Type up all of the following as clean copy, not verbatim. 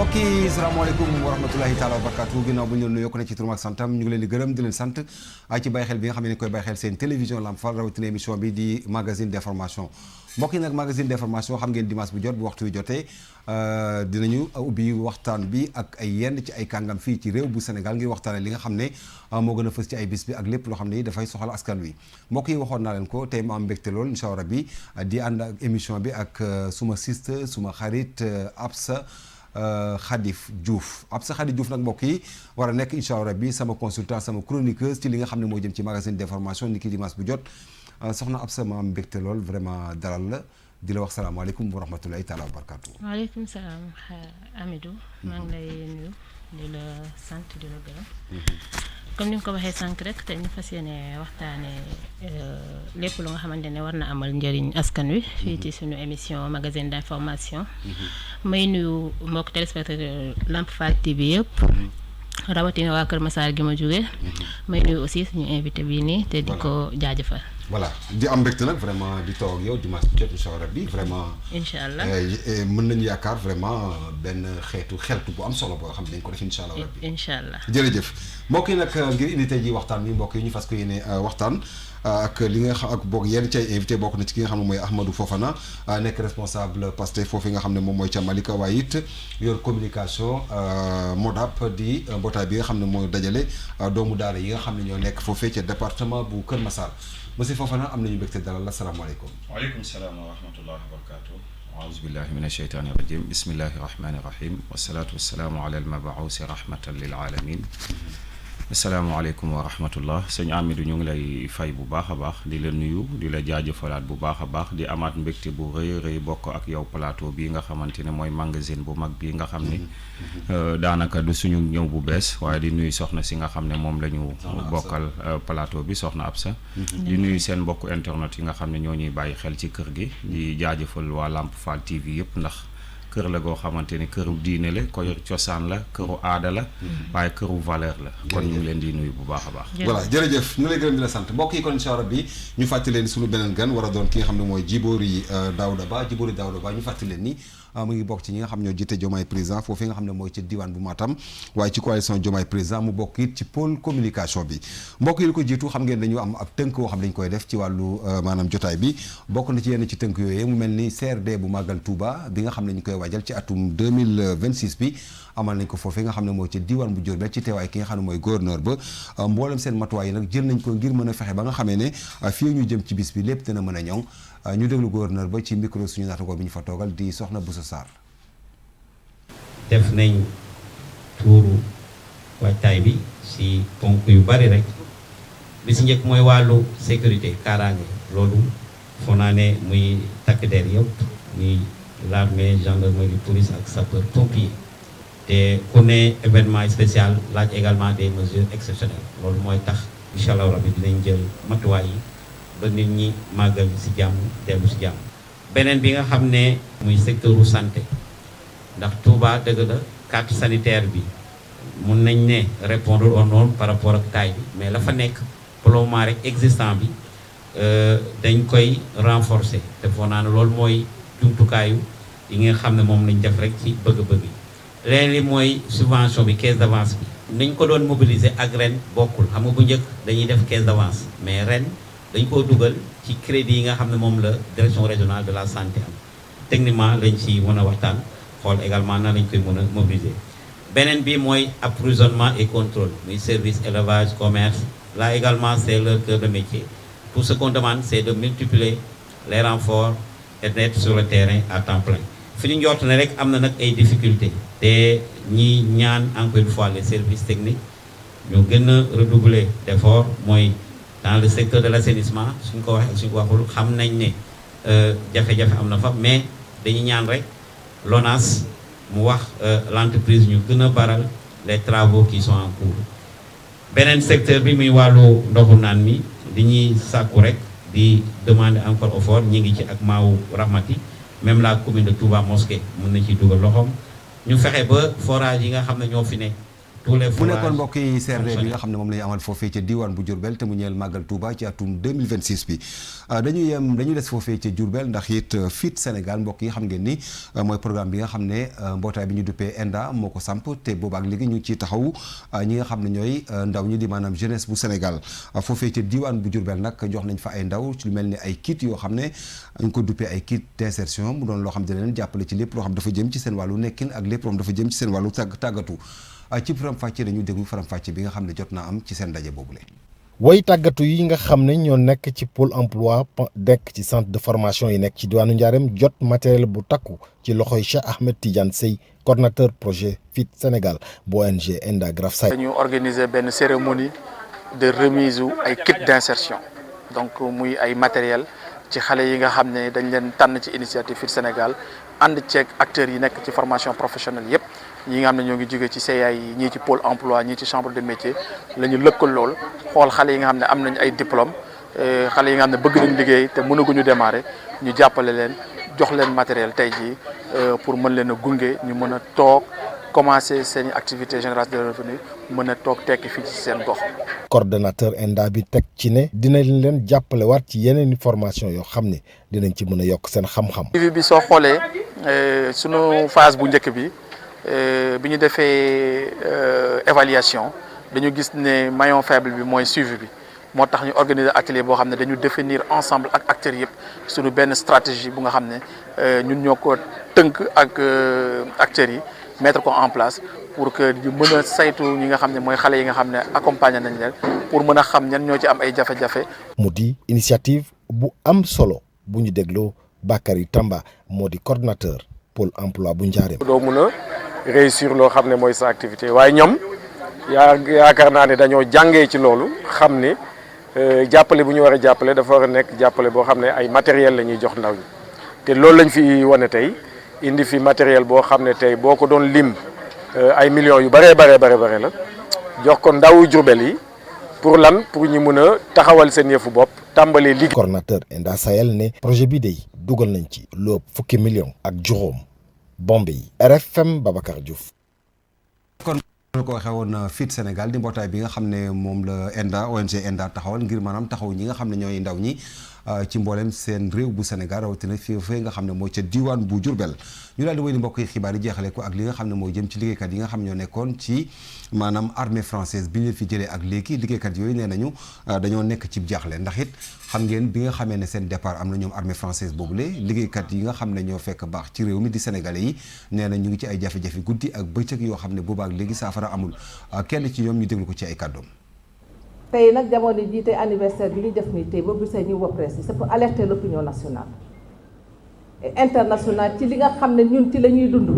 mbokk yi salaamaaleykum wa rahmatulahi taala wa barakatu ginnaaw bu ñu leen nuyoo ko ne ci turam ak santam ñu ngi leen di gërëm di leen sant ci bàyyi xel bi nga xam ne koy bàyyi xel seen télévision Lamp Fall rawatina émission bi di magazine d'information mbokk yi nag magazine d'information xam ngeen dimanche bu jot bu waxtu wi jotee dinañu ubbi waxtaan bi ak ay yenn ci ay kàngam fii ci réew bu Sénégal ngir waxtaane li nga xam ne moo gën a fës ci ay bis bi ak lépp loo xam ne dafay soxal askan wi mbokk yi waxoon naa leen ko tey ma am mbégte lool incha allah rabbi di ànd ak émission bi ak suma sister suma xarit Absa Khadif Diouf Absa Khadif Diouf nag mbokk yi war a nekk incha allah rabbi sama consultant sama chroniqueuse ci li nga xam ne moo jëm ci magazine d'information ni ki dimanche bu jot soxna Absa ma am mbégte lool vraiment dalal la di la wax salaamaaleykum wa rahmatulahi taala wa barakatu. waaleykum salaam Amidou. maa ngi lay nuyu di la sant di la gërëm. comme ni nga ko waxee sànq rek te ñu fas yéene waxtaanee lépp lu nga xamante ne war na amal njëriñ askan wi. fii ci suñu émission magazine d'information. may nuyu mbokk téléspectateur Lamp Fall TV yëpp. rawatina waa Kër Massar gi ma jógee. may nuyu aussi suñu invité bii nii te di ko jaajëfal. voilà di am mbégte nag vraiment di toog ak yow dimanche bu jot incha allah rabbi vraiment. incha allah mën nañu yaakaar vraiment benn xeetu xeltu bu am solo boo xam ne dañ ko def incha allah rabbi. incha allah jërëjëf mbokk yi nag ngir indi tey ji waxtaan bi mbokk yi ñu fas ko yéene waxtaan ak li nga xam ak boog yenn ci ay invité bokk na ci ki nga xam ne mooy Ahmadou Fofana nekk responsable Pastef foofu nga xam ne moom mooy ca Malika waaye it yor communication Modap di mbootaay bi nga xam ne mooy dajale doomu daara yi nga xam ne ñoo nekk foofee ca département bu Kër Massar monsieur Fofana am nañu mbégte dalal la salaamaaleykum. waaleykum salaam wa rahmatullahi wa barakatuh. aouzu billahi min asheytaani rajim bismillahi rahmani rahim wasalaatu wasalaamu ala almabuusi rahmatan lil alamin asalaamaaleykum wa rahmatullah sëñ Amidou ñu ngi lay fay bu baax a baax di la nuyu di la jaajëfalaat bu baax a baax di amaat mbégte bu rëy rëy bokk ak yow plateau bii nga xamante ne mooy magazine bu mag bii nga xam ne daanaka du suñu ñëw bu bees waaye di nuyu soxna si nga xam ne moom la ñu bokkal plateau bi soxna Absa di nuyu seen mbokk internet yi nga xam ne ñoo ñuy bàyyi xel ci kër gi di jaajëfal waa Lamp Fall TV yëpp ndax kër la goo xamante ni këru diine la ko cosaan la këru aada la waaye këru valeur la kon ñu ngi leen di nuyu bu baax a baax voilà jërëjëf ñu lay gërëm di la sant mbokk yi kon incha allah bi ñu fàttali leen suñu beneen gan war a doon ki nga xam ne mooy Djibory Daouda Ba ñu fàttali leen ni mu ngi bokk ci ñi nga xam ñoo jiite Diomaye président foofu nga xam ne mooy ci diwaan bu Matam waaye ci coalition Diomaye président mu bokk it ci pôle communication bi mbokk yi li ko jiitu xam ngeen dañu am ab tënk woo xam dañ koy def ci wàllu maanaam jotaay bi bokk na ci yenn ci tënk yooyu mu mel ni CRD bu Magal Touba bi nga xam ne ñu koy waajal ci atum 2026 bi amal nañ ko foofee nga xam ne mooy ci diwaan bu Diourbel ci teewaay ki nga xam ne mooy gouverneur ba mboolem seen matuwaay yi nag jël nañ ko ngir mën a fexe ba nga xamee ne fii ñu jëm ci bis bi lépp dina mën a ñoŋ ñu déglu gouverneur ba ci micro suñu naatangoo bi ñu fa toogal di soxna Boussa Sarr. def nañ tuuru waajtaay bi si ponk yu bari rek bi si njëkk mooy wàllu sécurité kaaraange loolu foo naa ne muy takk der yëpp muy l'armée gendarmerie police ak sapeur pompier te ku ne événement spécial laaj également des mesures exceptionnelles loolu mooy tax incha allah rabbi dinañ jël matuwaay yi ba nit ñi màggal si jàmm dellu si jàmm beneen bi nga xam ne muy secteur u santé ndax Touba dëgg la carte sanitaire bi mun nañ ne répondre aux normes par rapport ak taille bi mais la fa nekk plombement rek existant bi dañ koy renforcer te foo naa ne loolu mooy jumtukaayu yi nga xam ne moom lañ def rek ci bëgg-bëgg yi leen li mooy subvention bi caisse d'avance bi niñ ko doon mobiliser ak ren bokkul xam nga bu njëkk dañuy def caisse d'avance mais ren dañ koo dugal ci crédit yi nga xam ne moom la direction régionale de la santé am techniquement lañ ci mën a waxtaan xool également nan lañ koy mën a mobiliser beneen bi mooy approvisionnement et contrôle muy service élevage commerce là également c'est leur cœur de métier tout ce qu'on demande c'est de multiplier les renforts et d'être sur le terrain à temps plein fi ñu njort ne rek am na nag ay difficultés te ñi ñaan encore une fois les services techniques ñu gën a redoubler d'efforts mooy dans le secteur de l'assainissement suñ ko waxee suñ ko waxul xam nañ ne jafe-jafe am na fa mais dañuy ñaan rek l'ONAS mu wax l'entreprise ñu gën a baral les travaux qui sont en cours beneen secteur bi muy wàllu ndoxu naan mi di ñuy sàkku rek di demander encore au fort ñi ngi ci ak Maawu Rahmati même la commune de Touba Mosquée mën na ci dugal loxoom ñu fexe ba forage yi nga xam ne ñoo fi ne tous les mu nekkoon mbokk yi CRD bi nga xam ne moom la ñu amal foofee ca diwaan bu Diourbel te mu ñeel màggal Touba ci atum 2026 bi dañu des foofee ca Diourbel ndax it Fit Sénégal mbokk yi xam ngeen ni mooy programme bi nga xam ne mbootaay bi ñu duppee ENDA moo ko samp te boobaak léegi ñu ciy taxaw ñi nga xam ne ñooy ndaw ñi di maanaam jeunesse bu Sénégal foofee ca diwaan bu Diourbel nag jox nañ fa ay ndaw ci lu mel ni ay kit yoo xam ne ñu ko duppee ay kit d'insertion mu doon loo xam ne leen jàppale ci lépp loo xam dafa jëm ci seen wàllu nekkin ak lépp loo xam dafa jëm ci seen wàllu tàggatu ci faram-fàcce dañu déglu faram-fàcce bi nga xam ne jot naa am ci seen ndaje boobule. way tàggatu yi nga xam ne ñoo nekk ci pôle emploi dekk ci centre de formation yi nekk ci diwaanu Ndiarème jot matériel bu takku ci loxoy Cheikh Ahmed Tidiane Sey coordonnateur projet Fit Sénégal bu ONG ENDA Graf Say. dañu organiser benn cérémonie de remise ay kit d'insertion donc muy ay matériel ci xale yi nga xam ne dañ leen tànn ci initiative Fit Sénégal ànd ceeg acteurs yi nekk ci formation professionnelle yépp ñi nga xam ne ñoo ngi jóge ci CA yi ñii ci pôle emploi ñii ci chambre de métier la ñu lëkkal lool xool xale yi nga xam ne am nañ ay diplôme xale yi nga xam ne bëgg nañ liggéey te mënaguñu démarrer ñu jàppale leen jox leen matériel tey jii pour mën leen a gunge ñu mën a toog commencer seen activité génératrice de revenu mën a toog tekki fii ci seen gox. coordonnateur ENDA bi teg ci ne dinañ leen jàppale waat ci yeneen formation yoo xam ne dinañ ci mën a yokk seen xam-xam. suivi bi soo xoolee sunu phase bu njëkk bi. bi ñu defee évaluation dañu gis ne maillon faible bi mooy suivi bi moo tax ñu organiser atelier boo xam ne dañu définir ensemble ak acteurs yëpp suñu benn stratégie bu nga xam ne ñun ñoo ko tënk ak acteurs yi mettre ko en place pour que ñu mën a saytu ñi nga xam ne mooy xale yi nga xam ne accompagner nañ leen pour mën a xam ñan ñoo ci am ay jafe-jafe. mu di initiative bu am solo bu ñu dégloo Bakary Tamba moo di coordonnateur pôle emploi bu Ndiarème. doo mun a réussir loo xam ne mooy sa activité waaye ñoom yaakaar naa ne dañoo jàngee ci loolu xam ne jàppale bu ñu war a jàppale dafa war a nekk jàppale boo xam ne ay matériel la ñuy jox ndaw ñi te loolu lañ fi wane tey indi fi matériel boo xam ne tey boo ko doon lim ay millions yu bare la jox ko ndawu Jurbel yi pour lan pour ñu mun a taxawal seen yëfu bopp tàmbalee liggéey. coordonnateur ENDA Sahel ne projet bi day dugal nañ ci lu ëpp fukki millions ak juróom. Bombay RFM Babacar Diouf. kon ñu ko waxee woon Fit Sénégal di mbootaay bi nga xam ne moom la ENDA ONG ENDA taxawal ngir maanaam taxaw ñi nga xam ne ñooy ndaw ñi ci mboolem seen réew bu Sénégal rawatina fii nga xam ne mooy ca diwaan bu Diourbel ñu daal di wéy di mbokk yi xibaar yi jeexale ko ak li nga xam ne mooy jëm ci liggéeykat yi nga xam ne ñoo nekkoon ci maanaam armée française bi ñu leen fi jëlee ak léegi liggéeykat yooyu nee nañu dañoo nekk ci jaaxle ndax it xam ngeen bi nga xamee ne seen départ am na ñoom armée française boobule liggéeykat yi nga xam ne ñoo fekk baax ci réew mi di sénégalais yi nee na ñu ngi ci ay jafe-jafe guddi ak bëccëg yoo xam ne boobaak léegi saafara amul kenn ci ñoom ñu déglu ko ci ay kàddoom. tey nag jamono jii tey anniversaire bi ñu def nii tey boobu gisee ñu woo presse c'est pour alerter l'opinion nationale et internationale ci li nga xam ne ñun ci la ñuy dund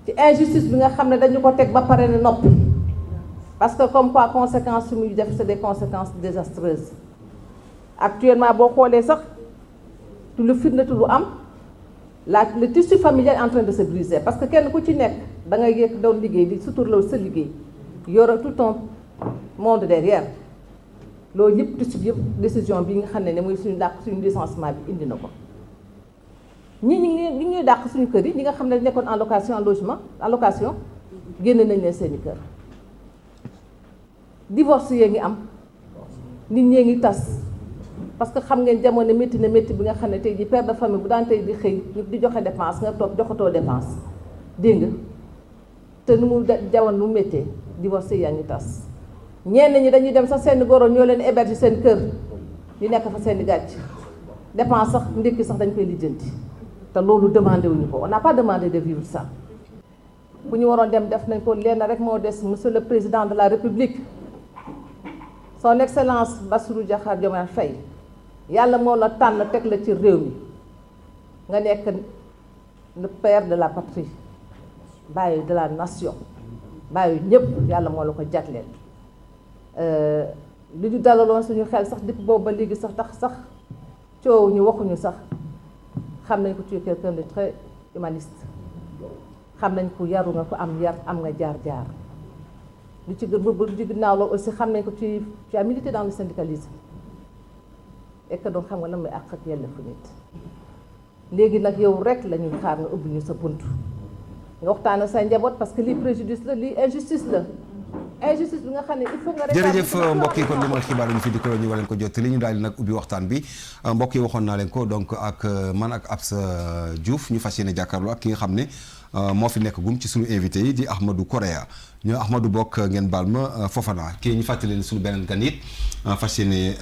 ci injustice bi nga xam ne dañu ko teg ba pare ne noppi parce que comme quoi conséquences su muy def c'est des conséquences désastreuses actuellement boo xoolee sax tu lu firndetu lu am le tissu familial est en train de se briser parce que kenn ku ci nekk da ngay yëg doon liggéey di suturloo sa liggéey yore tout un monde derrière loolu yëpp tissu yëpp décision bi nga xam ne mooy suñu dàq suñu licenciement bi indi na ko ñi ñuy dàq suñu kër yi ñi nga xam ne nekkoon en location en location génne nañ leen seeni kër divorce yee ngi am nit ñee ngi tas parce que xam ngeen jamono métti na métti bi nga xam ne tey ji père de famille bu daan tey di xëy di joxe dépense nga toog joxatoo dépense dégg nga te nu mu jamono nu mu méttee divorce yaa ngi tas ñenn ñi dañuy dem sax seen goro ñoo leen héberger seen kër di nekk fa seen gàcc dépense sax ndékki sax dañ koy lijjanti te loolu demandé wuñu ko on n'a pas demandé de vivre ça bu ñu waroon dem def nañ ko lenn rek moo des monsieur le président de la république son excellence Bassirou Diakhar Diomaye Faye yàlla moo la tànn teg la ci réew mi nga nekk le père de la patrie bàyyi de la nation bàyyi ñëpp yàlla moo la ko jagleel li ñu dalaloon suñu xel sax depuis boobu ba léegi sax tax sax coow ñu waxuñu sax xam nañ ko tu es quelqu'un de très humaniste xam nañ ko yaru nga ko am yar am nga jaar-jaar lu ci ginnaaw loolu aussi xam nañ ko tu as milité dans le syndicalisme et que donc xam nga lan mooy àq ak yelleefu nit léegi nag yow rek la ñuy xaar nga ubbi ñu sa bunt nga waxtaan ak say njaboot parce que lii préjudice la lii injustice la injustice bi nga xam ne il faut nga jërëjëf mbokk yi kon li mooy xibaar yi ñu fi di ko ñu war leen ko jottali ñu daal di nag ubbi waxtaan bi mbokk yi waxoon naa leen ko donc ak man ak Absa Diouf ñu fas yéene jàkkaarloo ak ki nga xam ne moo fi nekk gum ci suñu invité yi di Ahmadou Korea ñu Ahmadou bokk ngeen baal ma Fofana kii ñu fàttali leen suñu beneen gan it fas yéene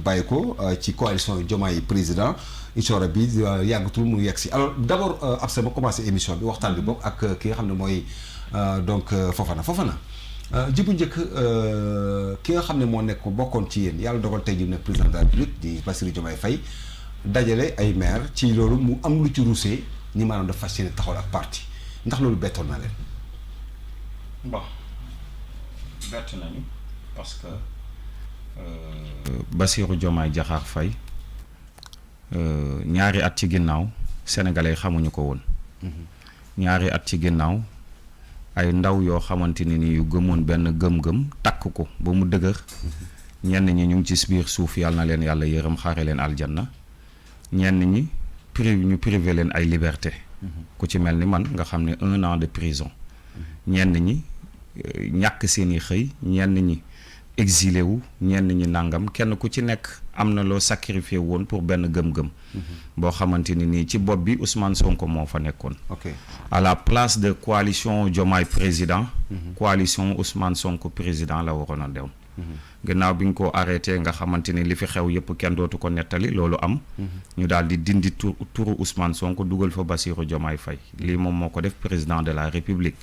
bàyyi ko ci coalition Diomaye président incha allah bi yàggatul mu yegg si alors d' abord Absa ma commencé émission bi waxtaan bi bokk ak ki nga xam ne mooy donc Fofana jibu njëkk ki nga xam ne moo nekk bokkoon ci yéen yàlla dogal tey ji nekk président de la République di Bassirou Diomaye Faye dajale ay maire ci loolu mu am lu ci ruusee ni maanaam dafa fas yéene taxawal ak parti ndax loolu bettoon na leen. bon bett nañu parce que Bassirou Diomaye Diakhar Faye ñaari at ci ginnaaw sénégalais xamuñu ko woon. ñaari at ci ginnaaw ay ndaw yoo xamante ni yu gëmoon benn gëm-gëm takk ko ba mu dëgër ñenn ñi ñu ngi ci biir suuf yàlla na leen yàlla yërëm xaare leen aljanna ñenn ñi ñu privé leen ay liberté ku ci mel ni man nga xam ne 1 an de prison ñenn ñi ñàkk seeni xëy ñenn ñi exilé wu ñenn ñi nangam kenn ku ci nekk am na loo sacrifié woon pour benn gëm-gëm boo xamante ni nii ci bopp bi Ousmane Sonko moo fa nekkoon à la place de coalition Diomaye président coalition Ousmane Sonko président la waroon a dem gannaaw bi ñu ko arrêté nga xamante ni li fi xew yëpp kenn dootu ko nettali loolu am ñu daal di dindi turu Ousmane Sonko dugal fa Bassirou Diomaye Faye lii moom moo ko def président de la République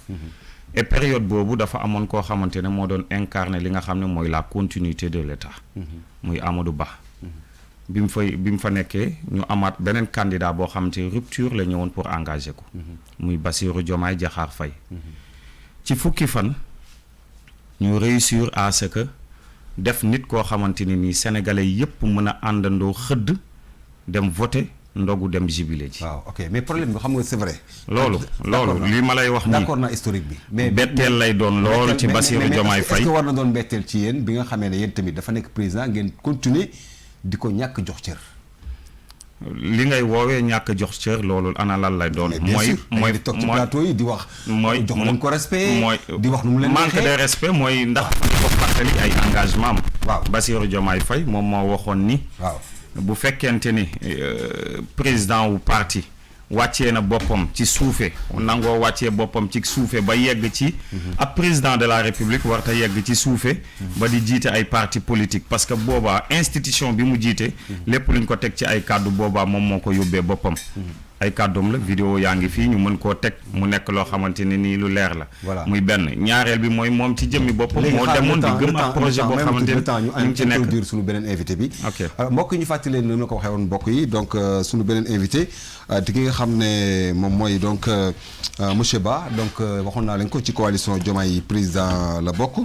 et période boobu dafa amoon koo xamante ne moo doon incarné li nga xam ne mooy la continuité de l'État muy Amadou Ba bi mu fa nekkee ñu amaat beneen candidat boo xamante rupture la ñëwoon pour engager ko muy Bassirou Diomaye Diakhar Faye ci fukki fan ñu réussir à ce que def nit koo xamante ni nii sénégalais yépp mën a àndandoo xëdd dem voter ndogu dem jubilé ji. waaw ok mais problème bi xam nga c'est vrai. loolu li ma lay wax nii d'accord naa historique bi. mais betteel lay doon loolu ci Bassirou Diomaye Faye. est-ce que war na doon betteel ci yéen bi nga xamee ne yéen tamit dafa nekk président ngeen continuer di ko ñàkk jox cër. li ngay woowee ñàkk jox cër loolu ana lan lay doon. mooy di toog ci plateau yi di wax. mooy jox leen ko respect. mooy di wax nu mu leen manque de respect mooy ndax ko fàttali ay engagement am. waaw Bassirou Diomaye Faye moom moo waxoon ni. waaw bu fekkente ni président wu parti wàccee na boppam ci suufe nangoo wàccee boppam ci suufe ba yegg ci ab président de la république warta yegg ci suufe ba di jiite ay parti politique parce que boobaa institution bi mu jiite lépp luñ ko teg ci ay kàddu boobaa moom moo ko yóbbee boppam ay kàddoom la vidéo yaa ngi fii ñu mën koo teg mu nekk loo xamante ne nii lu leer la muy benn ñaareel bi mooy moom ci jëmmi boppam moo demoon di gëm ak projet boo xamante ne ñu ngi ci nekk introduire suñu beneen invité bi ok mbokk yi ñu fàttali leen ni ma ko waxee woon mbokk yi donc suñu beneen invité di ki nga xam ne moom mooy donc monsieur Ba donc waxoon naa leen ko ci coalition Diomaye président la bokk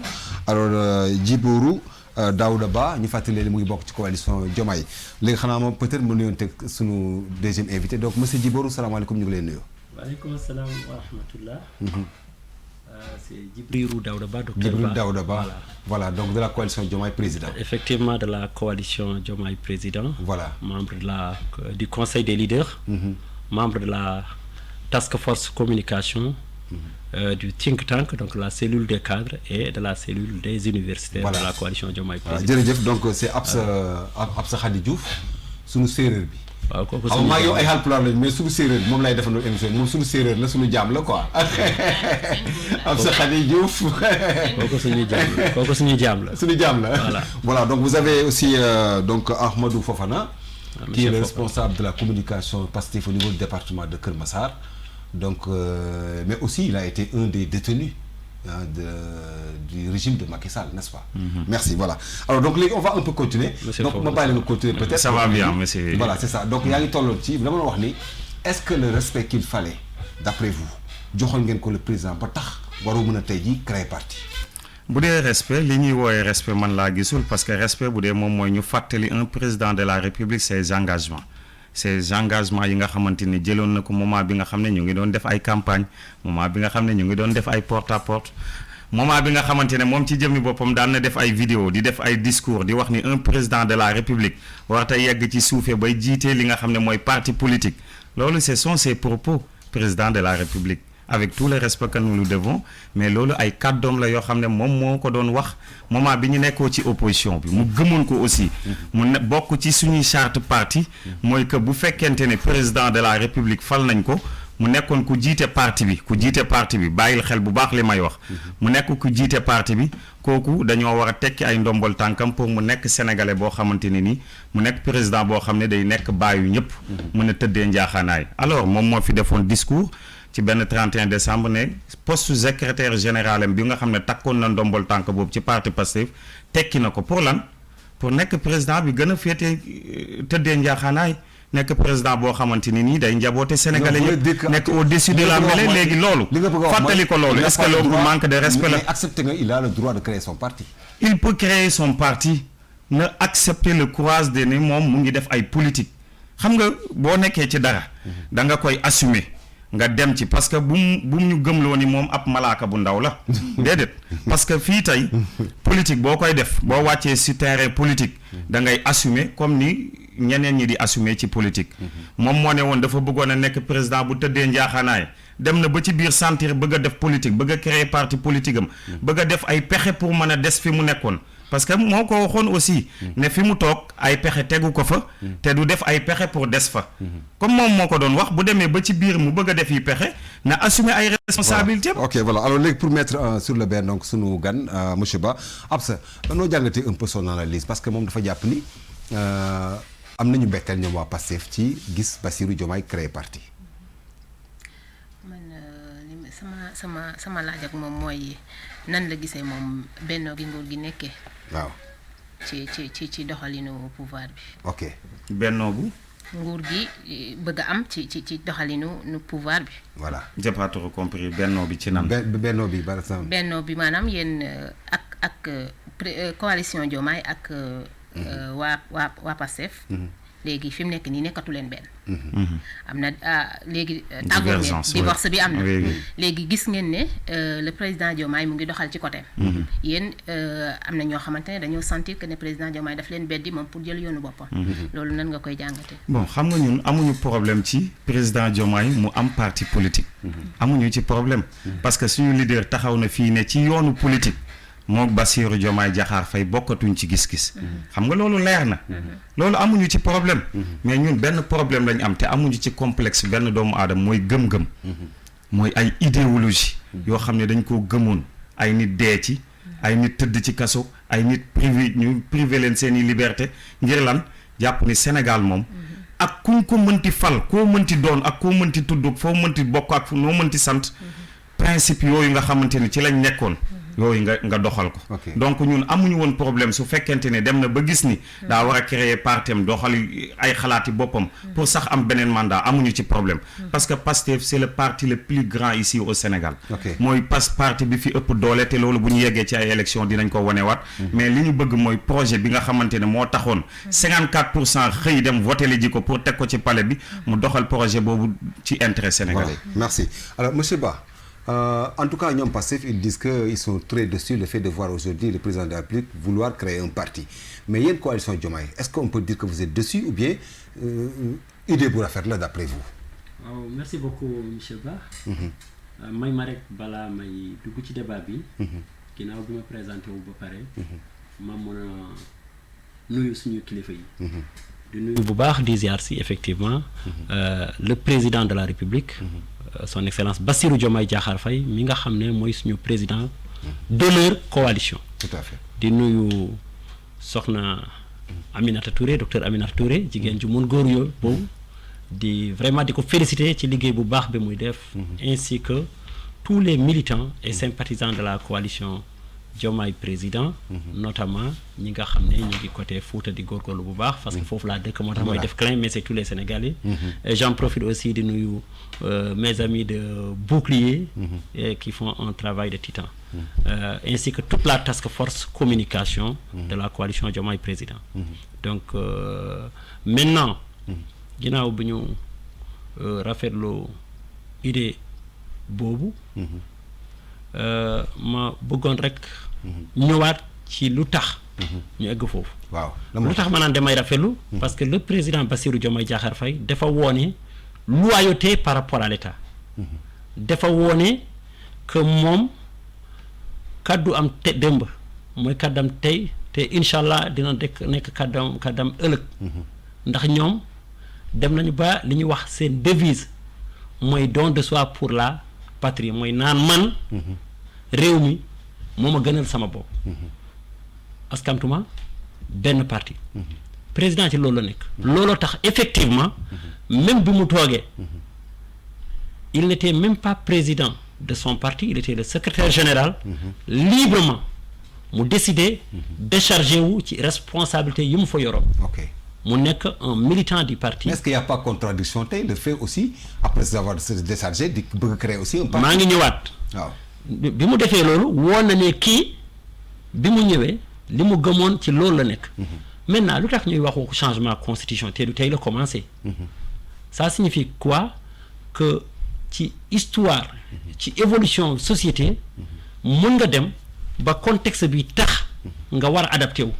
alors Djibourou Daouda Ba ñu fàttali leen mu ngi bokk ci coalition Diomaye léegi xanaa moom peut-être mu nuyoon teg suñu deuxième invité donc monsieur Djibourou salaamaaleykum ñu ngi leen nuyu. waaleykum salaam wa rahmatullah. C'est Djibril Daouda Ba, docteur Djibril Daouda Ba, voilà, donc de la coalition Diomaye président. Effectivement, de la coalition Diomaye président. Voilà. Membre du conseil des leaders, membre de la task force communication. Du think tank, donc la cellule des cadres et de la cellule des universitaires de la coalition Diomaye président. Jërëjëf donc c'est Absa Khady Diouf suñu séeréer bi. waaw kooku suñu maa yow ay Haalpulaar lañ mais suñu séeréer bi moom lay defandoo émission moom suñu séeréer la suñu jaam la quoi Absa Khady Diouf. kooku suñu jaam la kooku suñu jaam la. suñu jaam la voilà donc vous avez aussi donc Ahmadou Fofana. qui est le responsable de la communication Pastef au niveau du département de Keur Massar. Donc, mais aussi, il a été un des détenus du régime de Macky Sall, n'est-ce pas? Merci, voilà. Alors, donc, on va un peu continuer. Donc, on va pas aller continuer peut-être. Ça va bien, monsieur. Voilà, c'est ça. Donc, il y a une tolérance. Vraiment, est-ce que le respect qu'il fallait, d'après vous, le président, créer parti? bu dee respect li ñuy wooyee respect man laa gisul parce que respect bu dee moom mooy ñu fàttali un président de la république ses engagements yi nga xamante ni jëloon na ko moment bi nga xam ne ñu ngi doon def ay campagne moment bi nga xam ne ñu ngi doon def ay porte à porte moment bi nga xamante ne moom ci jëmmi boppam daan na def ay vidéo di def ay discours di wax ni un président de la république warta yegg ci suufee bay jiitee li nga xam ne mooy parti politique loolu ce sont ses propos président de la république avec tout le respect que nous lui devons mais loolu ay kàddoom la yoo xam ne moom moo ko doon wax moment bi ñu nekkoo ci opposition bi mu gëmoon ko aussi mu ne bokk ci suñuy charte parti mooy que bu fekkente ne président de la république fal nañ ko mu nekkoon ku jiite parti bi bàyyil xel bu baax li may wax mu nekk ku jiite parti bi kooku dañoo war a tekki ay ndombol tànkam pour mu nekk sénégalais boo xamante ne nii mu nekk président boo xam ne day nekk bàyyu ñëpp mën a tëddee njaaxaanaay alors moom moo fi defoon discours ci benn 31 décembre ne poste secrétaire général am bi nga xam ne takkoon na ndombol tànk boobu ci parti Pastef tekki na ko pour lan pour nekk président bi gën a féete tëddee njaaxaanaay nekk président boo xamante ni nii day njaboote sénégalais yëpp nekk au-dessus de la mêlée léegi loolu fàttali ko loolu est-ce que loolu manque de respect la. mais accepter nga il a le droit de créer son parti. il peut créer son parti na accepter le courage de ni moom mu ngi def ay politique xam nga boo nekkee ci dara da nga koy assumer nga dem ci parce que bu mu ñu gëmloo ni moom ab malaaka bu ndaw la déedéet parce que fii tey politique boo koy def boo wàccee ci terrain politique da ngay assumer comme ni ñeneen ñi di assumer ci politique moom moo ne woon dafa bëggoon a nekk président bu tëddee njaaxaanaay dem na ba ci biir sentir bëgg a def politique bëgg a créer parti politique am bëgg a def ay pexe pour mën a des fi mu nekkoon parce que moo ko waxoon aussi ne fi mu toog ay pexe tegu ko fa te du def ay pexe pour des fa comme moom moo ko doon wax bu demee ba ci biir mu bëgg a def yi pexe na assumer ay responsabilités. ok voilà alors léegi pour mettre sur le benn donc sunu gan monsieur Ba Absa noo jàngatee un peu son analyse parce que moom dafa jàpp ni am nañu mbetteel ñoom waa Pastef ci gis Bassirou Diomaye créé parti. man sama laaj ak moom mooy nan la gisee moom bennoo gi nguur gi nekkee. waaw. ci doxalinu pouvoir bi. ok bennoo bu. nguur gi bëgg a am ci doxalinu pouvoir bi. voilà j'ai pas trop compris bennoo bi ci nan. bennoo bi par exemple. bennoo bi maanaam yéen ak coalition Diomaye ak. waa Pastef léegi fi mu nekk nii nekkatu leen benn am na léegi tàggoo ngeen divorce bi am na léegi gis ngeen ne le président Diomaye mu ngi doxal ci côté yéen am na ñoo xamante ne dañoo sentir que ne président Diomaye daf leen beddi moom pour jël yoonu boppam loolu nan nga koy jàngate bon xam nga ñun amuñu problème ci président Diomaye mu am parti politique amuñu ci problème parce que suñu leader taxaw na fii ne ci yoonu politique mook Bassirou Diomaye Diakhar Faye bokkatuñ ci gis-gis xam nga loolu leer na loolu amuñu ci problème mais ñun benn problème lañ am te amuñu ci complexe benn doomu aadama mooy gëm-gëm mooy ay idéologie yoo xam ne dañ koo gëmoon ay nit dee ci ay nit tëdd ci kaso ay nit privé leen seeni liberté ngir lan jàpp ni Sénégal moom ak kuñ ko mënti fal koo mënti doon ak koo mënti tudd foo mënti bokk ak noo mënti sant principe yooyu nga xamante ni ci lañ nekkoon yooyu nga doxal ko donc ñun amuñu woon problème su fekkente ne dem na ba gis ni daa war a créer partem doxal ay xalaati boppam pour sax am beneen mandat amuñu ci problème parce que Pastef c'est le parti le plus grand ici au Sénégal mooy parti bi fi ëpp doole te loolu bu ñu yeggee ci ay élection dinañ ko wanewaat mais li ñu bëgg mooy projet bi nga xamante ne moo taxoon 54% xëy dem voté li ji ko pour teg ko ci palais bi mu doxal projet boobu ci intérêt sénégalais. Merci alors monsieur Ba en tout cas ñoom Pastef ils disent que ils sont très déçus le fait de voir aujourd'hui le président de la République vouloir créer un parti mais yéen coalition Diomaye est-ce qu'on peut dire que vous êtes déçus ou bien idée bu rafet la d'après vous. waaw merci beaucoup monsieur Ba. may ma rek balaa may dugg ci débat bi. ginnaaw bi ma présenté wu ba pare. ma mën a nuyu suñu kilifa yi. di nuyu bu baax di ziar si effectivement le président de la République. Son Excellence Bassirou Diomaye Diakhar Faye mi nga xam ne mooy suñu président de leur coalition. Tout à fait di nuyu soxna Aminata Touré docteur Aminata Touré jigéen ju mun góor yoo boobu di vraiment di ko féliciter ci liggéey bu baax bi muy def. ainsi que tous les militants et sympathisants de la coalition Diomaye président. notamment ñi nga xam ne ñu ngi côté Fouta di góorgóorlu bu baax. parce que foofu laa dëkk moo tax mooy def clin mais c'est tous les Sénégalais. Et j'en profite aussi di nuyu mes amis de Bouclier. Qui font un travail de titan. Ainsi que toute la task force communication. de la coalition Diomaye président. donc maintenant. ginnaaw bi ñu rafetlu idée boobu. ma bëggoon rek. ñëwaat ci lu tax. ñu egg foofu. waaw lu tax ma naan damay rafetlu. parce que le président Bassirou Diomaye Diakhar Faye dafa woone loyauté par rapport à l'État. dafa wone que moom kaddu am te démb mooy kaddam tey te incha allah dina nekk kaddam ëllëg ndax ñoom dem nañu ba li ñuy wax seen devise mooy don de soi pour la patrie mooy naan man réew mi moo ma gënal sama bopp askamtuma benn parti président ci loolu la nekk looloo tax effectivement même bi mu toogee il n'était même pas président de son parti il était le secrétaire général librement mu décider décharger wu ci responsabilité yi mu fa yoroon mu nekk un militant du parti. Est-ce qu'il n'y a pas contradiction tey le fait aussi après avoir se déchargé di bëgg créer aussi un parti. maa ngi ñëwaat. waaw bi mu defee loolu woon na ne kii bi mu ñëwee li mu gëmoon ci loolu la nekk. maintenant lu tax ñuy waxu changement constitution te du tey la commencé. ça signifie quoi que ci histoire ci évolution société mën nga dem ba contexte bi tax nga war a adapté wu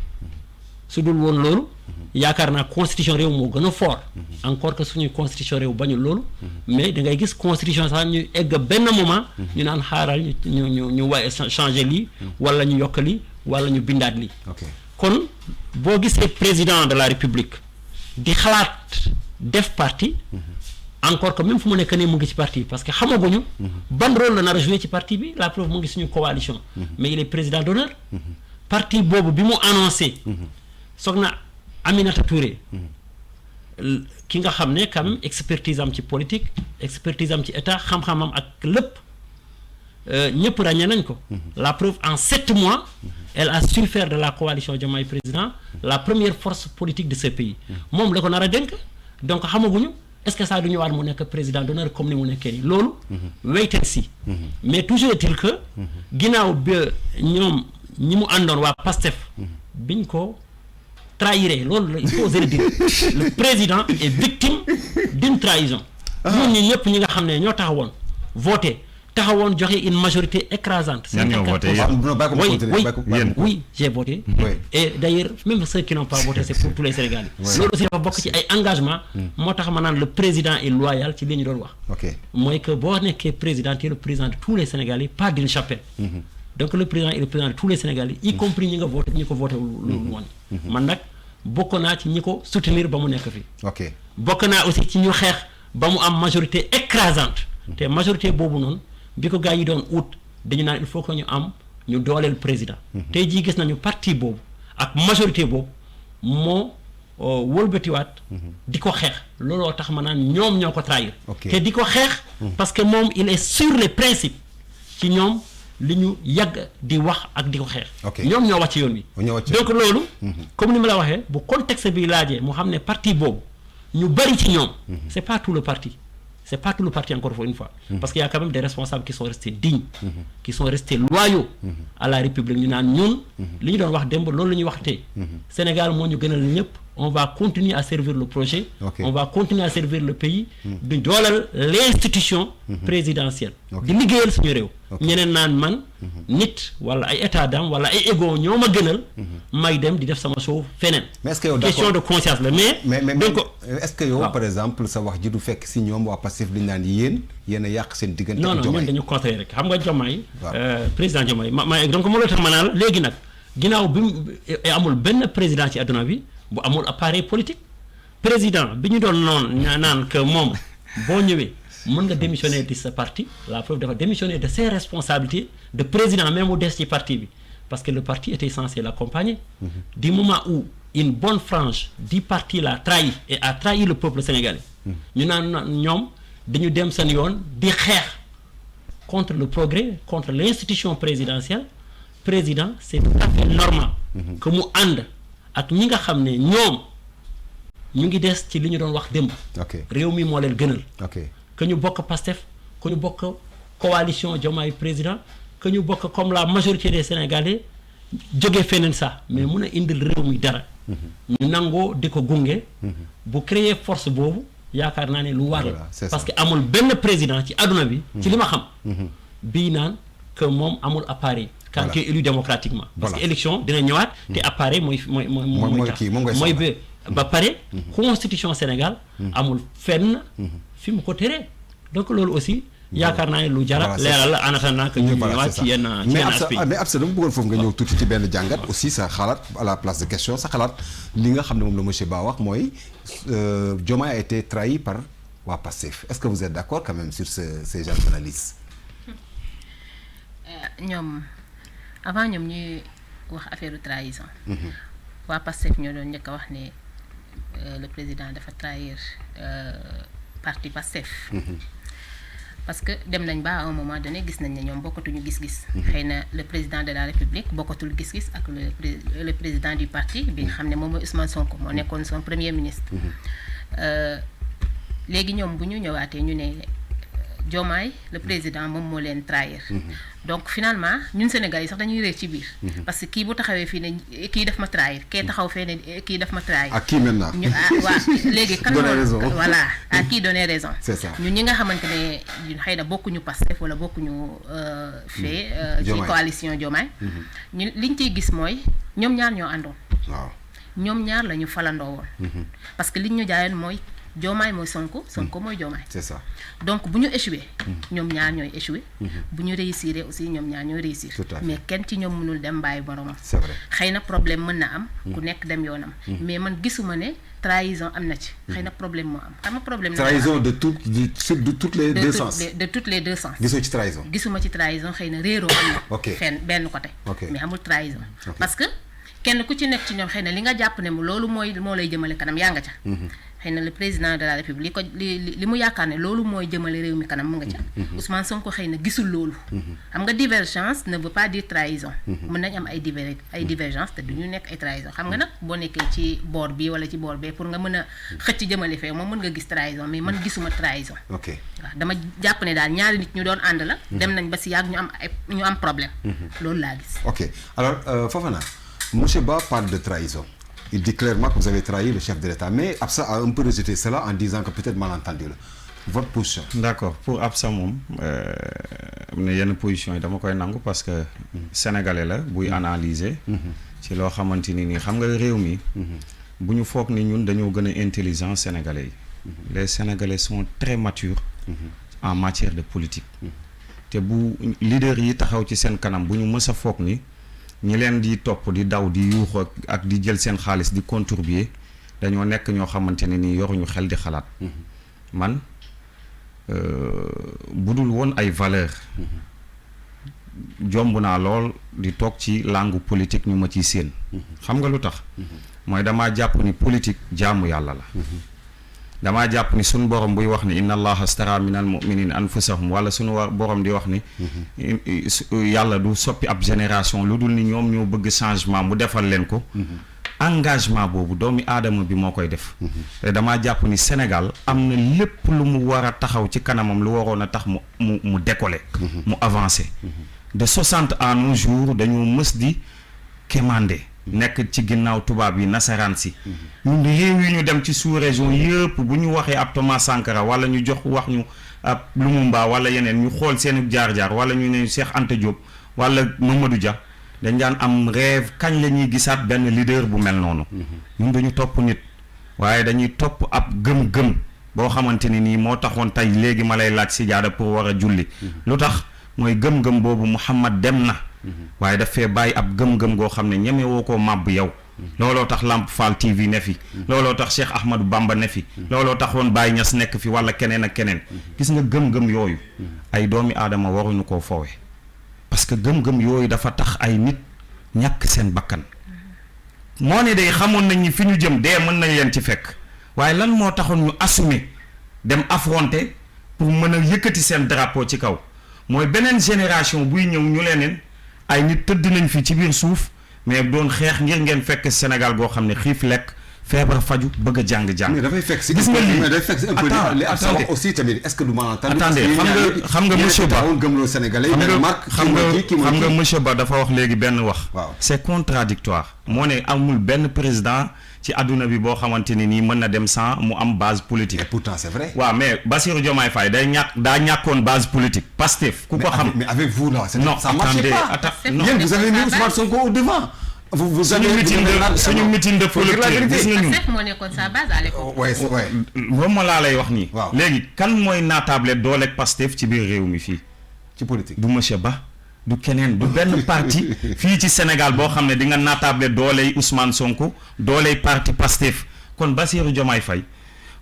su dul woon loolu. yaakaar naa constitution réew moo gën a fort encore que suñuy constitution réew bañul loolu mais da ngay gis constitution sax ñu egg benn moment ñu naan xaaral ñu waaye changer lii wala ñu yokk lii wala ñu bindaat lii kon boo gisee président de la république di xalaat def parti encore que même fu mu nekk nii mu ngi ci parti bi parce que xamaguñu ban rôle la nar a jouer ci parti bi la preuve mu ngi suñu coalition mais il est président d'honneur parti boobu bi mu annoncé soog na Aminata Touré ki nga xam ne quand même expertise am ci politique expertise am ci état xam-xamam ak lépp ñëpp ràññee nañ ko la preuve en 7 mois elle a su faire de la coalition Diomaye Président la première force politique de ce pays moom la ko nar a dénk donc xamaguñu est-ce que ça du ñëwaat mu nekk président d'honneur comme ni mu nekkee nii loolu wait and see mais toujours est-il que ginnaaw ba ñoom ñi mu àndoon waa PASTEF biñ ko trahiré loolu il faut oser le dire le président est victime d'une trahison ñun ñi ñëpp ñi nga xam ne ñoo taxawoon voté taxawoon joxe une majorité écrasante. Oui, j'ai voté. Et d'ailleurs même ceux qui n'ont pas voté c'est pour tous les Sénégalais. loolu aussi dafa bokk ci ay engagement moo tax ma naan le président est loyal ci li ñu doon wax. mooy que boo nekkee président tu es le président de tous les Sénégalais pas d'une chapelle. donc le président est le président de tous les Sénégalais y compris ñi nga voté ñi ko voté wul woon. man nag bokk naa ci ñi ko soutenir ba mu nekk fii. bokk naa aussi ci ñu xeex ba mu am majorité écrasante. te majorité boobu noonu bi ko gars yi doon ut dañu naan il faut que ñu am ñu dooleel président. tey jii gis nañu parti boobu ak majorité boobu moo wëlbatiwaat. di ko xeex looloo tax ma naan ñoom ñoo ko trahir. te di ko xeex. parce que moom il est sur les principes ci ñoom. li ñu yàgg di wax ak di ko xeex. ñoom ñoo wàcc yoon wi. donc loolu. comme ni ma la waxee bu contexte bi laajee mu xam ne parti boobu ñu bari ci ñoom. c'est pas tout le parti. c'est pas tout le parti encore une fois. parce qu'il y a quand même des responsables qui sont restés dignes. qui sont restés loyaux. à la République ñu naan ñun. li ñu doon wax démb loolu la ñuy wax tey. Sénégal moo ñu gënal ñëpp. on va continuer à servir le projet. on va continuer à servir le pays. di doolal l'institution présidentielle. di liggéeyal suñu réew. ñeneen naan man. nit wala ay état d'âme wala ay égo ñoo ma gënal. may dem di def sama show feneen. mais est-ce que yow question de conscience la mais. donc est-ce que yow par exemple sa wax ji du fekk si ñoom waa Pastef li ñu naan yéen a yàq seen diggante. non non ñun dañu contraire rek xam nga Diomaye. président Diomaye donc moo la tax ma naan la léegi nag ginnaaw bi mu amul benn président ci adduna bi. bu amul appareil politique président bi ñu doon noonu naan que moom boo ñëwee mën nga démissionner de sa parti la preuve dafa démissionner de ses responsabilités de président même mu des ci parti bi parce que le parti était censé l'accompagner du moment où une bonne frange du parti l'a trahi et a trahi le peuple sénégalais ñu naan ñoom dañu dem seen yoon di xeex contre le progrès contre l'institution présidentielle président c'est tout à fait normal que mu ànd ak ñi nga xam ne ñoom ñu ngi des ci li ñu doon wax démb. réew mi moo leen gënal. que ñu bokk Pastef que ñu bokk coalition Diomaye président que ñu bokk comme la majorité des Sénégalais jóge feneen sax mais mun a indil réew mi dara. ñu nangoo di ko gunge. bu créer force boobu yaakaar naa ne lu war la. parce que amul benn président ci adduna bi. ci li ma xam. bii naan que moom amul appareil. quand tu es élu démocratiquement. parce que élection dina ñëwaat. te appareil mooy ba pare. constitution Sénégal. amul fenn fi mu ko teree. donc loolu aussi yaakaar naa ne lu jara leeral la en attendant que ñu ñëwaat ci yenn aspect mais Absa dama bëggoon foofu nga ñëw tuuti ci benn jàngat aussi sa xalaat à la place de question sa xalaat li nga xam ne moom la monsieur Ba wax mooy Diomaye a été trahi par waa Pastef est-ce que vous êtes d'accord quand même sur ces genres d'analyse ñoom avant ñoom ñuy wax affaire trahison waa Pastef ñoo doon njëkk a wax ne le président dafa trahir parti Pastef parce que dem nañ ba à un moment donné gis nañ ne ñoom bokkatuñu gis-gis xëy na le président de la République bokkatul gis-gis ak le président du parti bi nga xam ne moom mooy Ousmane Sonko moo nekkoon son premier ministre léegi ñoom bu ñu ñëwaatee ñu ne Diomaye le président moom moo leen trahir donc finalement ñun Sénégalais yi sax dañuy réer ci biir parce que kii bu taxawee fii ne kii daf ma trahir kee taxaw fee ne kii daf ma trahir ak kii maintenant ñu waaw léegi kan voilà à qui donner raison c'est ça ñun ñi nga xamante ne ñun xëy na bokkuñu Pastef wala bokkuñu fee ci coalition Diomaye ñu liñ ciy gis mooy ñoom ñaar ñoo àndoon waaw ñoom ñaar la ñu falandoo woon parce que liñ ñu jaayoon mooy Diomaye mooy Sonko Sonko mooy Diomaye c'est ça donc bu ñu échoué ñoom ñaar ñooy échoué bu ñu réussir aussi ñoom ñaar ñooy réussir mais kenn ci ñoom mënul dem bàyyi boromam c'est vrai xëy na problème mën na am ku nekk dem yoonam mais man gisuma ne trahison am na ci xëy na problème moo am xam nga problème trahison de toutes les deux sens de toutes les deux sens gisoo ci trahison gisuma ci trahison xëy na réeroo am na fenn benn côté mais amul trahison parce que kenn ku ci nekk ci ñoom xëy na li nga jàpp ne mu loolu moo lay jëmale kanam yaa nga ca xëy na le président de la République li mu yaakaar ne loolu mooy jëmale réew mi kanam mu nga ca Ousmane Sonko xëy na gisul loolu xam nga divergence ne veut pas dire trahison mën nañ am ay divergence te du ñu nekk ay trahison xam nga nag boo nekkee ci boor bi wala ci boor bee pour nga mën a xëcc jëmale fee moom mën nga gis trahison mais man gisuma trahison ok waaw dama jàpp ne daal ñaari nit ñu doon ànd la dem nañ ba si yàgg ñu am problème loolu laa gis ok alors Fofana monsieur Ba parle de trahison. Il dit clairement que vous avez trahi le chef de l'État. Mais Absa a un peu rejeté cela en disant que peut-être malentendu. Votre position. D'accord. Pour Absa moom am na yenn position yi dama koy nangu parce que sénégalais la buy analyser. ci loo xamante ni nii xam nga réew mi. bu ñu foog ni ñun dañoo gën a intelligent sénégalais yi. Les sénégalais sont très matures. En matière de politique. te bu leader yi taxaw ci seen kanam bu ñu mës a foog ni. ñi leen di topp di daw di yuuxu ak di jël seen xaalis di contribuer dañoo nekk ñoo xamante ne nii yoruñu xel di xalaat man budul woon ay valeur jomb naa lool di toog ci langue politique ñu ma ciy séen xam nga lu tax mooy damaa jàpp ni politique jaamu yàlla la damaa jàpp ni suñu borom buy wax ni inna allaha astara minal mu'minina anfusahum wala suñu borom di wax ni yàlla du soppi ab génération lu dul ni ñoom ñoo bëgg changement mu defal leen ko engagement boobu doomi aadama bi moo koy def te damaa jàpp ni Sénégal am na lépp lu mu war a taxaw ci kanamam lu waroon a tax mu décoller mu avancer de 60 à nos jours dañoo mës di quémander nekk ci ginnaaw tubaab yi nasaraan si ñun réew yi ñu dem ci sous-région yëpp bu ñu waxee ab Thomas Sankara wala ñu wax ñu ab Lumumba wala yeneen ñu xool seen jaar-jaar wala ñu ne Cheikh Anta Diop wala Mamadou Dia dañ daan am rêve kañ la ñuy gisaat benn leader bu mel noonu ñun dañu topp nit waaye dañuy topp ab gëm-gëm boo xamante ni nii moo taxoon tey léegi ma lay laaj si jaada pour war a julli lu tax mooy gëm-gëm boobu Muhammad dem na waaye daf fee bàyyi ab gëm-gëm goo xam ne ñeme woo koo màbb yow looloo tax Lamp Fall TV ne fi looloo tax Cheikh Ahmadou Bamba ne fi looloo taxoon Baye Niass nekk fi wala keneen ak keneen gis nga gëm-gëm yooyu ay doomi aadama waruñu koo foowe parce que gëm-gëm yooyu dafa tax ay nit ñàkk seen bakkan moo ne day xamoon nañ ni fi ñu jëm dee mën nañ leen ci fekk waaye lan moo taxoon ñu assumer dem affronter pour mën a yëkkati seen drapeau ci kaw mooy beneen génération buy ñëw ñu leneen ay nit tëdd nañ fi ci biir suuf mais doon xeex ngir ngeen fekk Sénégal goo xam ne xiif lekk feebar faju bëgg a jàng-jàng. mais dafay fekk si gis nga lii mais day fekk si un peu li ab sa wax aussi tamit est-ce que du malentendu. attendez xam nga monsieur Ba gëmloo Sénégalais yi xam nga monsieur Ba dafa wax léegi benn wax. waaw c'est contradictoire moo ne amul benn président ci adduna bi boo xamante ni nii mën na dem sans mu am base politique. et pourtant c'est vrai. waaw mais Bassirou Diomaye Faye daa ñàkkoon base politique Pastef ku ko xam. mais avec vous là. non ça marche pas. non vous avez mis Ousmane Sonko au devant. suñu meeting de clôture gis nga ñun Pastef moo nekkoon sa base à l'époque. moom laa lay wax nii. waaw léegi kan mooy naatable dooleeg Pastef ci biir réew mi fii. ci politique du monsieur Ba du keneen du benn parti fii ci Sénégal boo xam ne di nga naatable dooley Ousmane Sonko dooley parti Pastef kon Bassirou Diomaye Faye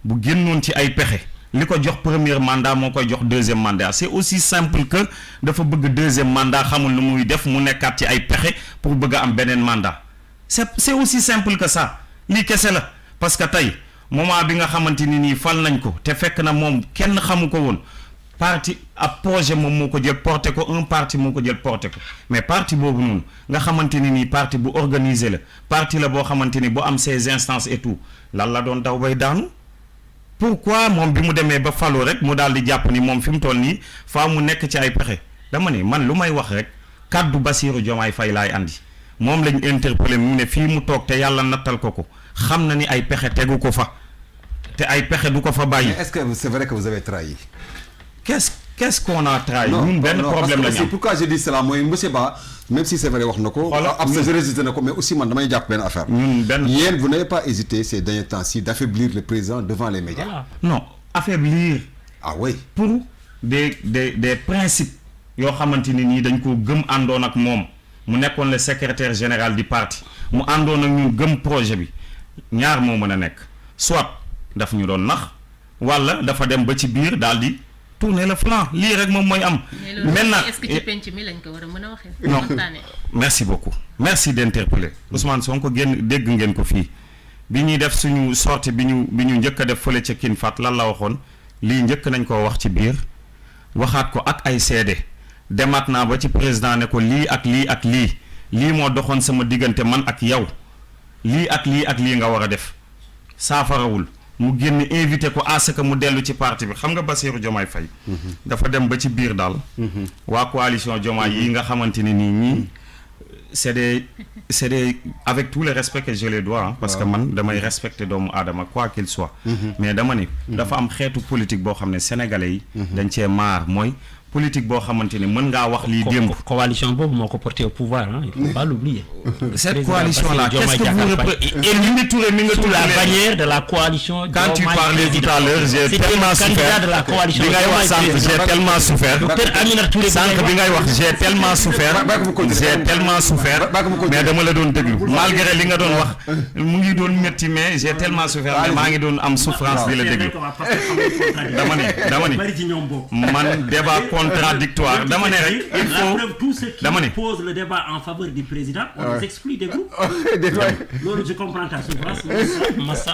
bu génnoon ci ay pexe li ko jox premier mandat moo koy jox deuxième mandat c'est aussi simple que dafa bëgg deuxième mandat xamul lu muy def mu nekkaat ci ay pexe pour bëgg a am beneen mandat c'est aussi simple que ça lii kese la parce que tey moment bi nga xamante ni nii fal nañ ko te fekk na moom kenn xamu ko woon parti ab projet moom moo ko jël porté ko un parti moo ko jël porté ko mais parti boobu noonu nga xamante ni nii parti bu organisé la parti la boo xamante ni bu am ses instances et tout lan la doon daw bay daanu pourquoi moom bi mu demee ba falu rek mu daal di jàpp ni moom fi mu toll nii faa mu nekk ci ay pexe dama ne man lu may wax rek kàddu Bassirou Diomaye Faye laay andi moom lañ interpellé mu ne fii mu toog te yàlla nattal ko xam na ni ay pexe tegu ko fa te ay pexe du ko fa bàyyi. mais est-ce que c'est vrai que vous avez trahi. qu'est-ce qu'on a trahi. ñun benn problème la ñu am pourquoi je dis cela mooy monsieur Ba même si c'est vrai wax na ko. ab sa résultat na ko mais aussi man damay jàpp benn affaire. yéen vous n'avez pas hésité ces derniers temps-ci d'affaiblir le président devant les médias. Voilà. Non affaiblir. ah oui pour des principes yoo xamante ni nii dañ ko gëm àndoon ak moom mu nekkoon le secrétaire général du parti mu àndoon ak ñun gëm projet bi ñaar moo mën a nekk soit daf ñu doon nax wala dafa dem ba ci biir daal di. tourner le flanc lii rek moom mooy am. maintenant est-ce que ci penc mi lañ ko war a mën a waxee. non merci beaucoup merci d'interpeller Ousmane Sonko dégg ngeen ko fii bi ñuy def suñu sortie bi ñu njëkk a def fële ca King Fahd lan la waxoon lii njëkk nañ koo wax ci biir waxaat ko ak ay seede demaat naa ba ci président ne ko lii ak lii moo doxoon sama diggante man ak yow lii ak lii nga war a def saafarawul. mu génn invité ko à ce que mu dellu ci parti bi xam nga Bassirou Diomaye Faye dafa dem ba ci biir daal waa coalition Diomaye yi nga xamante ni nii ñii c'est des avec tout le respect que je les dois parce que man damay respecter doomu aadama quoi qu'il soit mais dama ni dafa am xeetu politique boo xam ne sénégalais yi dañ cee maar mooy politique boo xamante ni mën ngaa wax lii démb. coalition boobu moo ko porté au pouvoir hein, il faut pas l'oublier. Cette coalition là qu'est-ce que vous représentez et Mimi Touré mi nga tudd la bannière de la coalition. quand tu parlais tout à l'heure j'ai tellement souffert de la coalition. bi ngay wax sànq j'ai tellement souffert. sànq bi ngay wax j'ai tellement souffert mais dama la doon déglu malgré li nga doon wax mu ngi doon métti mais j'ai tellement souffert mais maa ngi doon am souffrance di la déglu dama ni man débat contradictoire dama ne rek il faut tous ceux qui posent le débat en faveur du président on les exclut des groupes. loolu je comprends ta souffrance. massa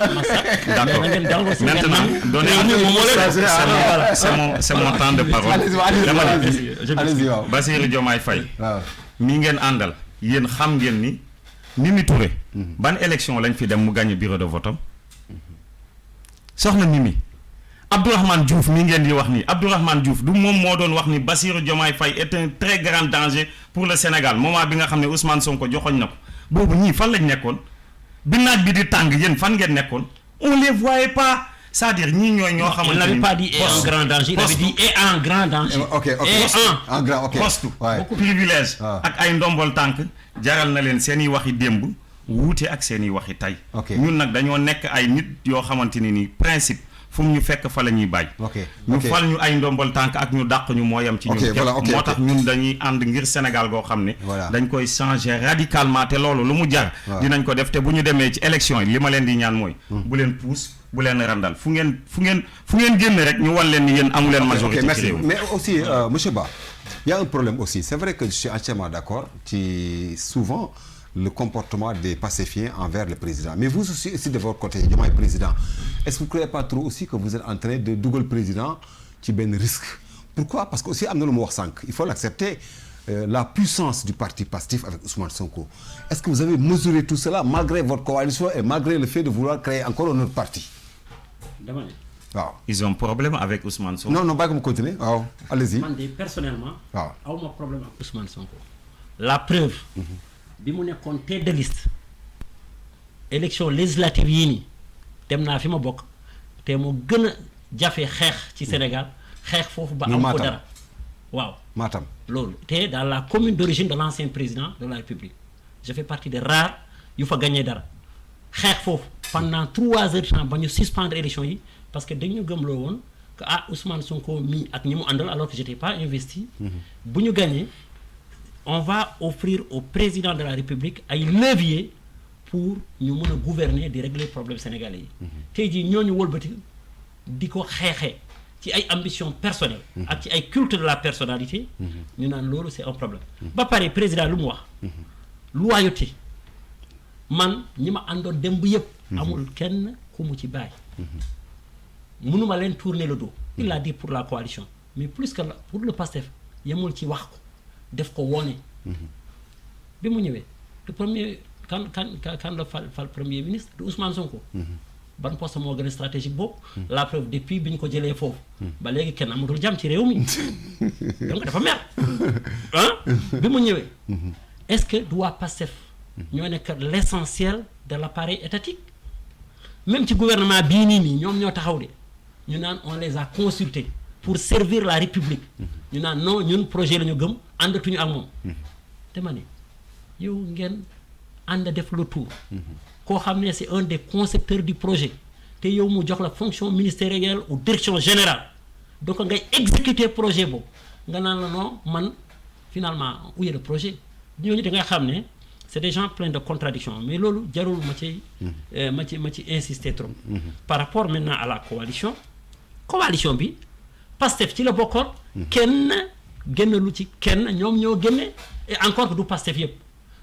d'accord maintenant c'est mon temps de parole. dama ne Bassirou Diomaye Faye mi ngeen àndal yéen xam ngeen ni Mimi Touré ban élection lañ fi dem mu gagné bureau de vote am soxna Mimi Abdourahmane Diouf mi ngeen di wax ni Abdourahmane Diouf du moom moo doon wax ni Bassirou Diomaye Faye est un très grand danger pour le Sénégal moment bi nga xam ne Ousmane Sonko joxoñ na ko boobu ñii fan lañ nekkoon bi naaj bi di tàng yéen fan ngeen nekkoon on les voyait pas c'est-à-dire ñii ñooy ñoo xamante ni il n'avait pas dit et en grand danger il avait dit et en grand danger. en grand ok poste privilège ak ay ndombol tànk jaral na leen seen i waxi démb wuute ak seen i waxi tey ñun nag dañoo nekk ay nit yoo xamante ni nii principe fu mu ñu fekk fa la ñuy bàyyi. ñu fal ñu ay ndombol tànk ak ñu dàq ñu moo yem ci ñun képp moo tax ñun dañuy ànd ngir Sénégal goo xam ne dañ koy changer radicalement te loolu lu mu jar dinañ ko def te bu ñu demee ci élection yi li ma leen di ñaan mooy bu leen puus bu leen randal fu ngeen génn rek ñu wan leen ni yéen amu leen majorité ci réew mais aussi monsieur Ba il y a un problème aussi c'est vrai que je suis entièrement d'accord ci souvent le comportement des pacifiens envers le président mais vous aussi de votre côté Diomaye président est-ce que vous ne croyez pas trop aussi que vous êtes en train de dugal président ci benn risque pourquoi parce que aussi am na lu mu wax sànq il faut l'accepter la puissance du parti Pastef avec Ousmane Sonko est-ce que vous avez mesuré tout cela malgré votre coalition et malgré le fait de vouloir créer encore un autre parti waaw ils ont problème avec Ousmane Sonko non bàyyi ko mu continuer waaw allez-y man de personnellement waaw awma problème ak Ousmane Sonko la preuve bi mu nekkoon tête de liste élection législative yii nii dem naa fi ma bokk te mu gën a jafe xeex ci Sénégal xeex foofu ba am ko dara waaw Matam loolu te dans la commune d'origine de l'ancien président de la République je fais partie des rares yu fa gagné dara xeex foofu pendant 3 heures de temps ba ñu suspendre élection yi parce que dañu gëmloo woon que Ousmane Sonko mii ak ñi mu àndal alors que j'étais pas investi bu ñu gagné on va offrir au président de la République ay levier pour ñu mën a gouverner di régler problème sénégalais yi tey jii ñooñu wëlbati di ko xeexee ci ay ambition personnelle ak ci ay culte de la personnalité ñu naan loolu c'est un problème ba pare président lu mu wax loyauté man ñi ma àndoon démb yëpp amul kenn ku mu ci bàyyi mënuma leen tourner le dos il l'a dit pour la coalition mais plus que pour le PASTEF yemul ci wax ko def ko wone bi mu ñëwee le premier kan la fal premier ministre de Ousmane Sonko ban poste moo gën a stratégique boobu la preuve depuis bi ñu ko jëlee foofu ba léegi kenn amatul jàmm ci réew mi donc dafa mer bi mu ñëwee est-ce que du waa PASTEF ñoo nekk l'essentiel de l'appareil étatique même ci gouvernement bii nii ñoom ñoo taxaw de ñu naan on les a consultés pour servir la République ñu naan non ñun projet la ñu gëm àndatuñu ak moom dama ne yow ngeen ànd def le tour koo xam ne c'est un des concepteurs du projet te yow mu jox la fonction ministérielle ou direction générale donc ngay exécuter projet boobu nga naan la non man finalement où est le projet ñooñu da ngay xam ne c'est des gens pleins de contradictions mais loolu jarul ma ci insister trop par rapport maintenant à la coalition bi PASTEF ci la bokkoon kenn génnalu ci kenn ñoom ñoo génne et encore que du PASTEF yëpp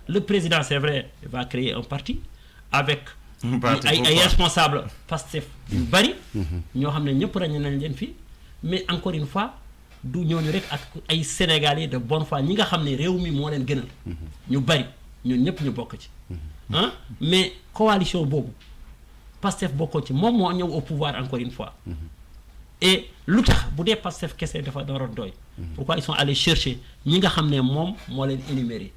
le président c'est vrai va créer un parti avec ay responsables PASTEF yu bari ñoo xam ne ñëpp ràññee nañ leen fii mais encore une fois du ñooñu rek ak ay Sénégalais de bonne foi ñi nga xam ne réew mi moo leen gënal ñu bari ñun ñëpp ñu bokk ci mais coalition boobu PASTEF bokkoo ci moom moo ñëw au pouvoir encore une fois et lu tax bu dee PASTEF kese dafa doon doy pourquoi ils sont allés chercher ñi nga xam ne moom moo leen énuméré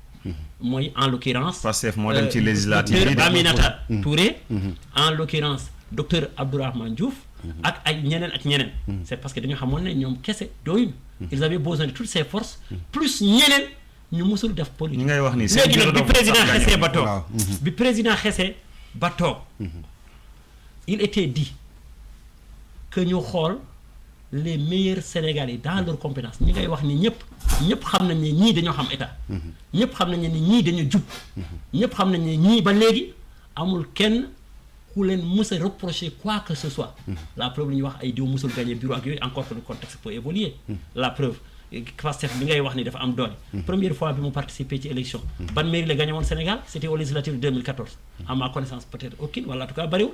mooy en l'occurrence PASTEF moo dem ci législative docteur Aminata Touré en l'occurrence docteur Abdourahmane Diouf ak ay ñeneen c'est parce que dañoo xamoon ne ñoom kese doyuñu ils avaient besoin de toutes ces forces plus ñeneen ñu musul def politique ngay wax ni léegi nag bi président xesee ba toog il était dit que ñu xool les meilleurs Sénégalais dans leurs compétences ñi ngay wax ni ñëpp xam nañ ne ñii dañoo xam état ñëpp xam nañ ne ñii dañu jub ñëpp xam nañ ne ñii ba léegi amul kenn ku leen mës a reprocher quoi que ce soit la preuve li ñuy wax ay diw mësul gagner bureau ak yooyu encore que le contexte peut évoluer la preuve PASTEF bi ngay wax ni dafa am doole première fois bi mu participer ci élection ban mairie la gagné woon Sénégal c'était aux législatives 2014 à ma connaissance peut-être aucune wala en tout cas bariwul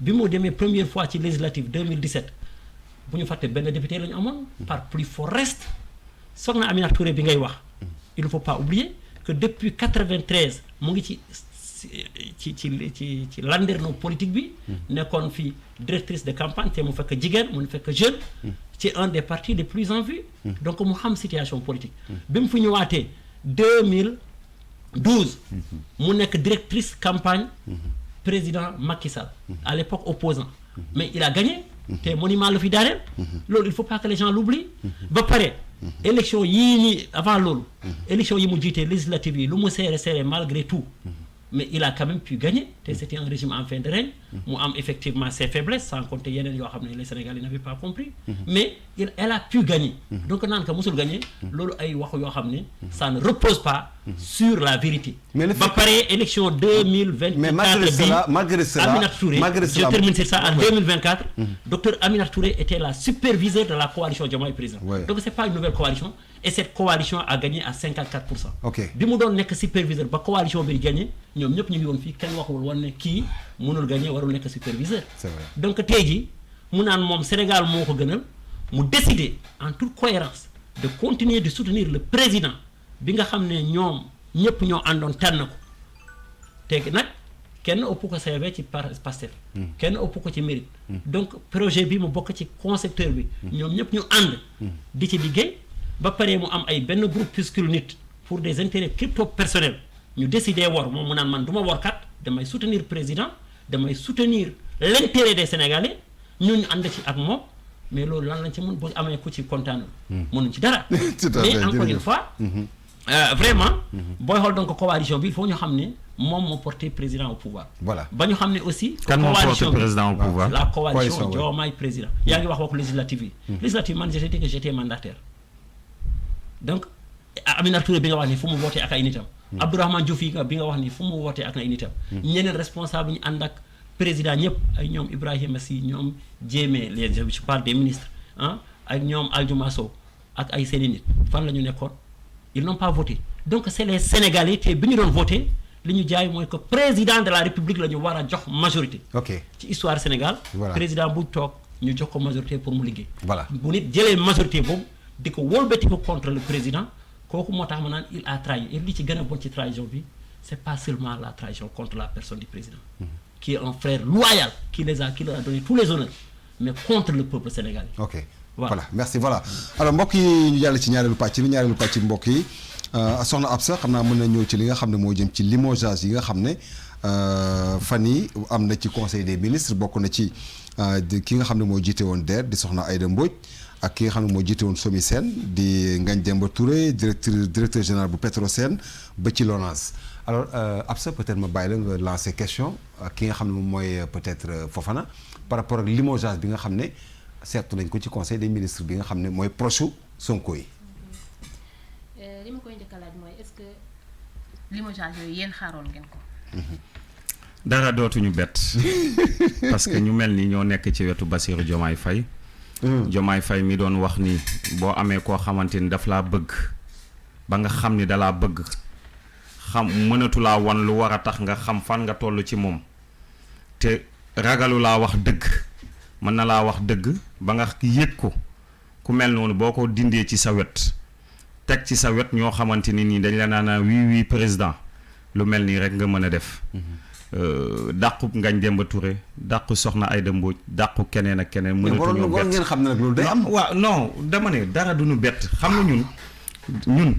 bi mu demee première fois ci législative 2017 bu ñu fàtte benn député la ñu amoon par plus fort reste soxna Aminata Touré bi ngay wax il ne faut pas oublier que depuis 93 mu ngi ci landerneau politique bi nekkoon fi directrice de campagne te mu fekk jigéen mu fekk jeune ci un des partis les plus en vue donc mu xam situation politique bi mu fi ñëwaatee 2012 mu nekk directrice campagne président Macky Sall à l'époque opposant mais il a gagné te monument la fi daaneel loolu il faut pas que les gens l'oublient ba pare élection yii ñi avant loolu élection yi mu jiitee législative yi lu mu serré malgré tout mais il a quand même pu gagner te c'était un régime en fin de règne mu am effectivement ses faiblesses sans compter yeneen yoo xam ne les Sénégalais n'avaient pas compris mais elle a pu gagner donc naan ka musul gagner loolu ay wax yoo xam ne ça ne repose pas sur la vérité ba pare élection 2024 mais malgré cela Aminata Touré je termine sur ça en 2024 docteur Aminata Touré était la superviseure de la coalition Diomaye Président donc c'est pas une nouvelle coalition et cette coalition a gagné à 54%. bi mu doon nekk superviseur ba coalition bi gagné ñoom ñëpp ñu ngi woon fii kenn waxul woon ne kii mënul gagné warul nekk superviseur. C'est vrai. donc tey jii mu naan moom Sénégal moo ko gënal mu décider en toute cohérence de continuer de soutenir le président bi nga xam ne ñoom ñëpp ñoo àndoon tànn ko tey nag kenn ëpp ko CV ci PASTEF. kenn ëpp ko ci mérite. donc projet bi mu bokk ci concepteur bi. ñoom ñëpp ñu ànd. di ci liggéey. ba pare mu am ay benn groupuscule nit pour des intérêts crypto personnels ñu décider war moom mu naan man du ma warkat damay soutenir président damay soutenir l'intérêt des Sénégalais ñun ñu ànd ci ak moom mais loolu lan lañ ci mën bu amee ku ci kontaan mënuñ ci dara mais encore une fois vraiment booy xool donc coalition bi il faut ñu xam ne moom moo porté président au pouvoir. voilà ba ñu xam ne aussi. kan moo porté président au pouvoir. la coalition Diomaye président. yaa ngi wax waxu législative yi. législative man j'ai dit que j'étais mandataire. donc Aminata Touré bi nga wax ni fu mu voté ak ay nitam. Abdourahmane Diouf yi bi nga wax ni fu mu voté ak ay nitam. ñeneen responsable ñu ànd ak président ñëpp ay ñoom Ibrahima Sy ñoom Diémé les je parle des ministres ah ak ñoom Aldiouma Sow ak ay seeni nit fan la ñu nekkoon ils n'ont pas voté donc c'est les Sénégalais te bi ñu doon voté li ñu jaay mooy que président de la République la ñu war a jox majorité. ok ci histoire Sénégal. Voilà. président bu toog ñu jox ko majorité pour mu liggéey. Voilà. bu nit jëlee majorité boobu di ko wëlbati ko contre le président kooku moo tax ma naan il a trahi et li ci gën a bon ci trahison bi c'est pas seulement la trahison contre la personne du président. qui est un frère loyal qui leur a donné tous les honneurs mais contre le peuple sénégalais. ok Voilà. voilà merci voilà alors mbokk yi ñu jàll ci ñaareelu pàcc bi mbokk yi soxna Absa xam naa mën na ñëw ci li nga xam ne moo jëm ci limogeage yi nga xam ne fan yi am na ci conseil des ministres bokk na ci ki nga xam ne moo jiite woon DER di soxna Aïda Mbodj ak ki nga xam ne moo jiite woon SOMISEN di Ngagne Demba Touré directeur général bu Petrosen ba ci LONASE alors Absa peut-être ma bàyyi la nga lancer question ak ki nga xam ne moom mooy peut-être Fofana par rapport ak limogeage bi nga xam ne seetlu nañ ko ci conseil des ministres bi nga xam ne mooy proche Sonko yi. li ma koy njëkk a laaj mooy est-ce que limogeage yooyu yéen xaaroon ngeen ko. dara dootuñu bett parce que ñu mel ni ñoo nekk ci wetu Bassirou Diomaye Faye. Diomaye Faye mi doon wax ni boo amee koo xamante ni daf laa bëgg ba nga xam ni dalaa bëgg xam mënatu laa wan lu war a tax nga xam fan nga toll ci moom te ragalu laa wax dëgg. mën na laa wax dëgg ba nga yëg ko ku mel noonu boo ko dindee ci sa wet teg ci sa wet ñoo xamante ni nii dañ la naan oui président lu mel nii rek nga mën a def dàqu Ngagne Demba Touré dàqu soxna Aïda Mbodj dàqu keneen ak keneen. mënatuñoo bett ngeen xam ne nag loolu day am. waaw non dama ne dara du ñu bett xam nga ñun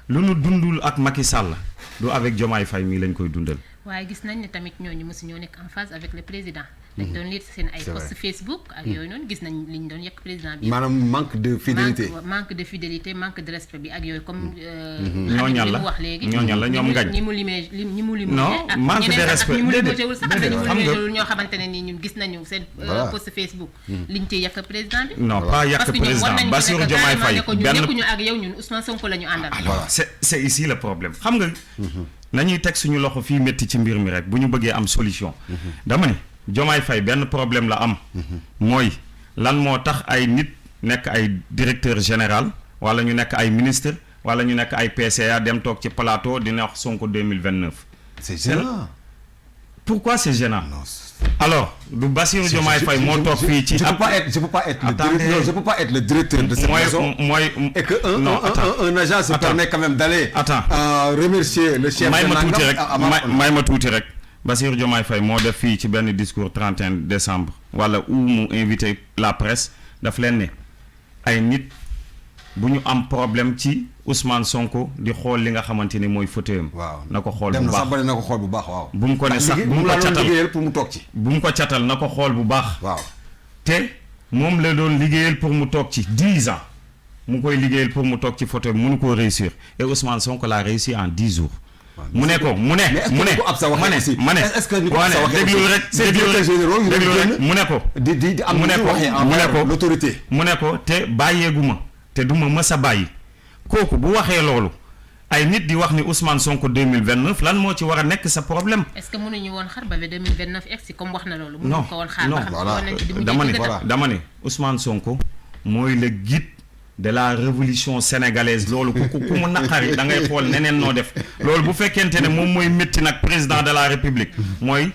lu ñu dundul ak Macky Sall du avec Diomaye Faye mii lañ koy dundal. waaye gis nañ ne tamit ñooñu mosu ñoo nekk en phase avec le président. dañ doon lire seen ay post Facebook ak yooyu noonu gis nañ li ñu doon yekk président bi. maanaam manque de fidélité manque de fidélité manque de respect bi ak yooyu comme. ñooñal la mu wax léegi ñooñal la ñoom Ngagne ñi mu limee ñi mu limee. non manque de respect ñi mu limee sax am na ñu mu xam nga limee ñoo xamante ne nii ñun gis nañu seen. post Facebook. liñ ciy yekk président bi. non pas yekk président Bassirou Diomaye Faye benn nekkuñu ak yow ñun Ousmane Sonko la ñu àndal. voilà c'est ici le problème xam nga. nañuy teg suñu loxo fii métti ci mbir mi rek bu ñu bëggee am solution. dama ne Diomaye Faye benn problème la am. mooy lan moo tax ay nit nekk ay directeur général wala ñu nekk ay ministre wala ñu nekk ay PCA dem toog ci plateau dina wax Sonko 2029. c'est gênant. pourquoi c'est gênant. alors du Bassirou Diomaye Faye moo toog fii ci. je peux pas être le directeur de cette maison. et que un agent se permet quand même d'aller remercier le chef de may ma tuuti rek Bassirou Diomaye Faye moo def fii ci benn discours 31 décembre wala où mu invité la presse daf leen ne ay nit bu ñu am problème ci Ousmane Sonko di xool li nga xamante ni mooy fauteuil waaw na ko xool dem bu na sax baax bari na ko xool bu baax waaw. bu mu ko ne sax bu mu ko catal pour mu toog ci. bu mu ko catal na ko xool bu baax. waaw te moom la doon liggéeyal pour mu toog ci 10 ans mu koy liggéeyal pour mu toog ci fauteuil mënu koo réussir et Ousmane Sonko l'a réussi en 10 jours. mu ne ko mu ne est-ce que ni ko Absa waxee déglu rek mu ne ko di am na waxee envers l'autorité mu ne ko te bàyyeeguma te du ma mës a bàyyi kooku bu waxee loolu ay nit di wax ni Ousmane Sonko 2029 lan moo ci war a nekk sa problème. est-ce que mënuñu woon xar ba 2029 egsi comme wax na loolu. non mënuñu ko woon xaar non dama ne Ousmane Sonko mooy le guide de la révolution sénégalaise loolu ku mu naqari da ngay xool neneen noo def loolu bu fekkente ne moom mooy métti nag président de la république mooy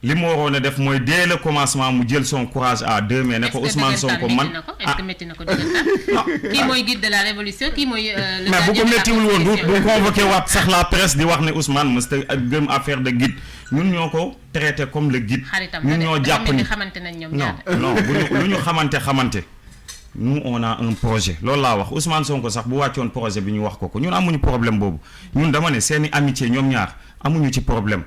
li mu waroon a def mooy dès le commencement mu jël son courage à deux mains ne ko Ousmane Sonko man est-ce que métti na ko dëggantaan kii mooy guide de la révolution kii mooy mais bu ko méttiwul woon du convoqué waat sax la presse di wax ne Ousmane mës ta gëm affaire de guide ñun ñoo ko traité comme le guide ñun ñoo jàpp ni non lu ñu xamante nous on a un projet loolu laa wax Ousmane Sonko sax bu wàccoon projet bi ñu wax ko ñun amuñu problème boobu ñun dama ne seeni amitié ñoom ñaar amuñu ci problème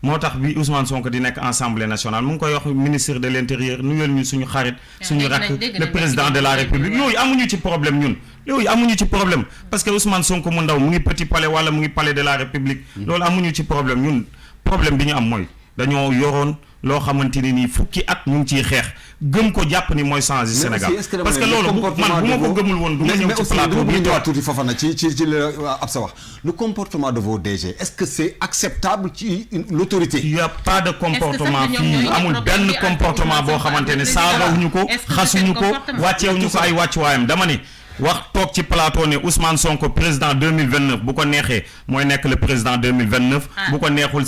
moo tax bi Ousmane Sonko di nekk Assemblée nationale mu ngi koy wax ministre de l'intérieur nuyal ñu suñu xarit suñu rakk le président de la république yooyu amuñu ci problème ñun yooyu amuñu ci problème parce que Ousmane Sonko mu ndaw mu ngi petit palais wala mu ngi palais de la république loolu amuñu ci problème ñun problème bi ñu am mooy dañoo yoroon loo xamante ni nii fukki at ñu ngi ciy xeex gëm ko jàpp ni mooy changer Sénégal parce que loolu man bu ma ko gëmul woon du ma ñëw ci plateau bi ñëwaat tuuti Fofana ci la ab sa wax le comportement de vos DG est-ce que c'est acceptable ci l'autorité il y a pas de comportement fii amul benn comportement boo xamante ne saagawuñu ko xasuñu ko wàcceewuñu ko ay wàccuwaayam dama ni wax toog ci plateau ne Ousmane Sonko président 2029 bu ko neexee mooy nekk le président 2029 bu ko neexul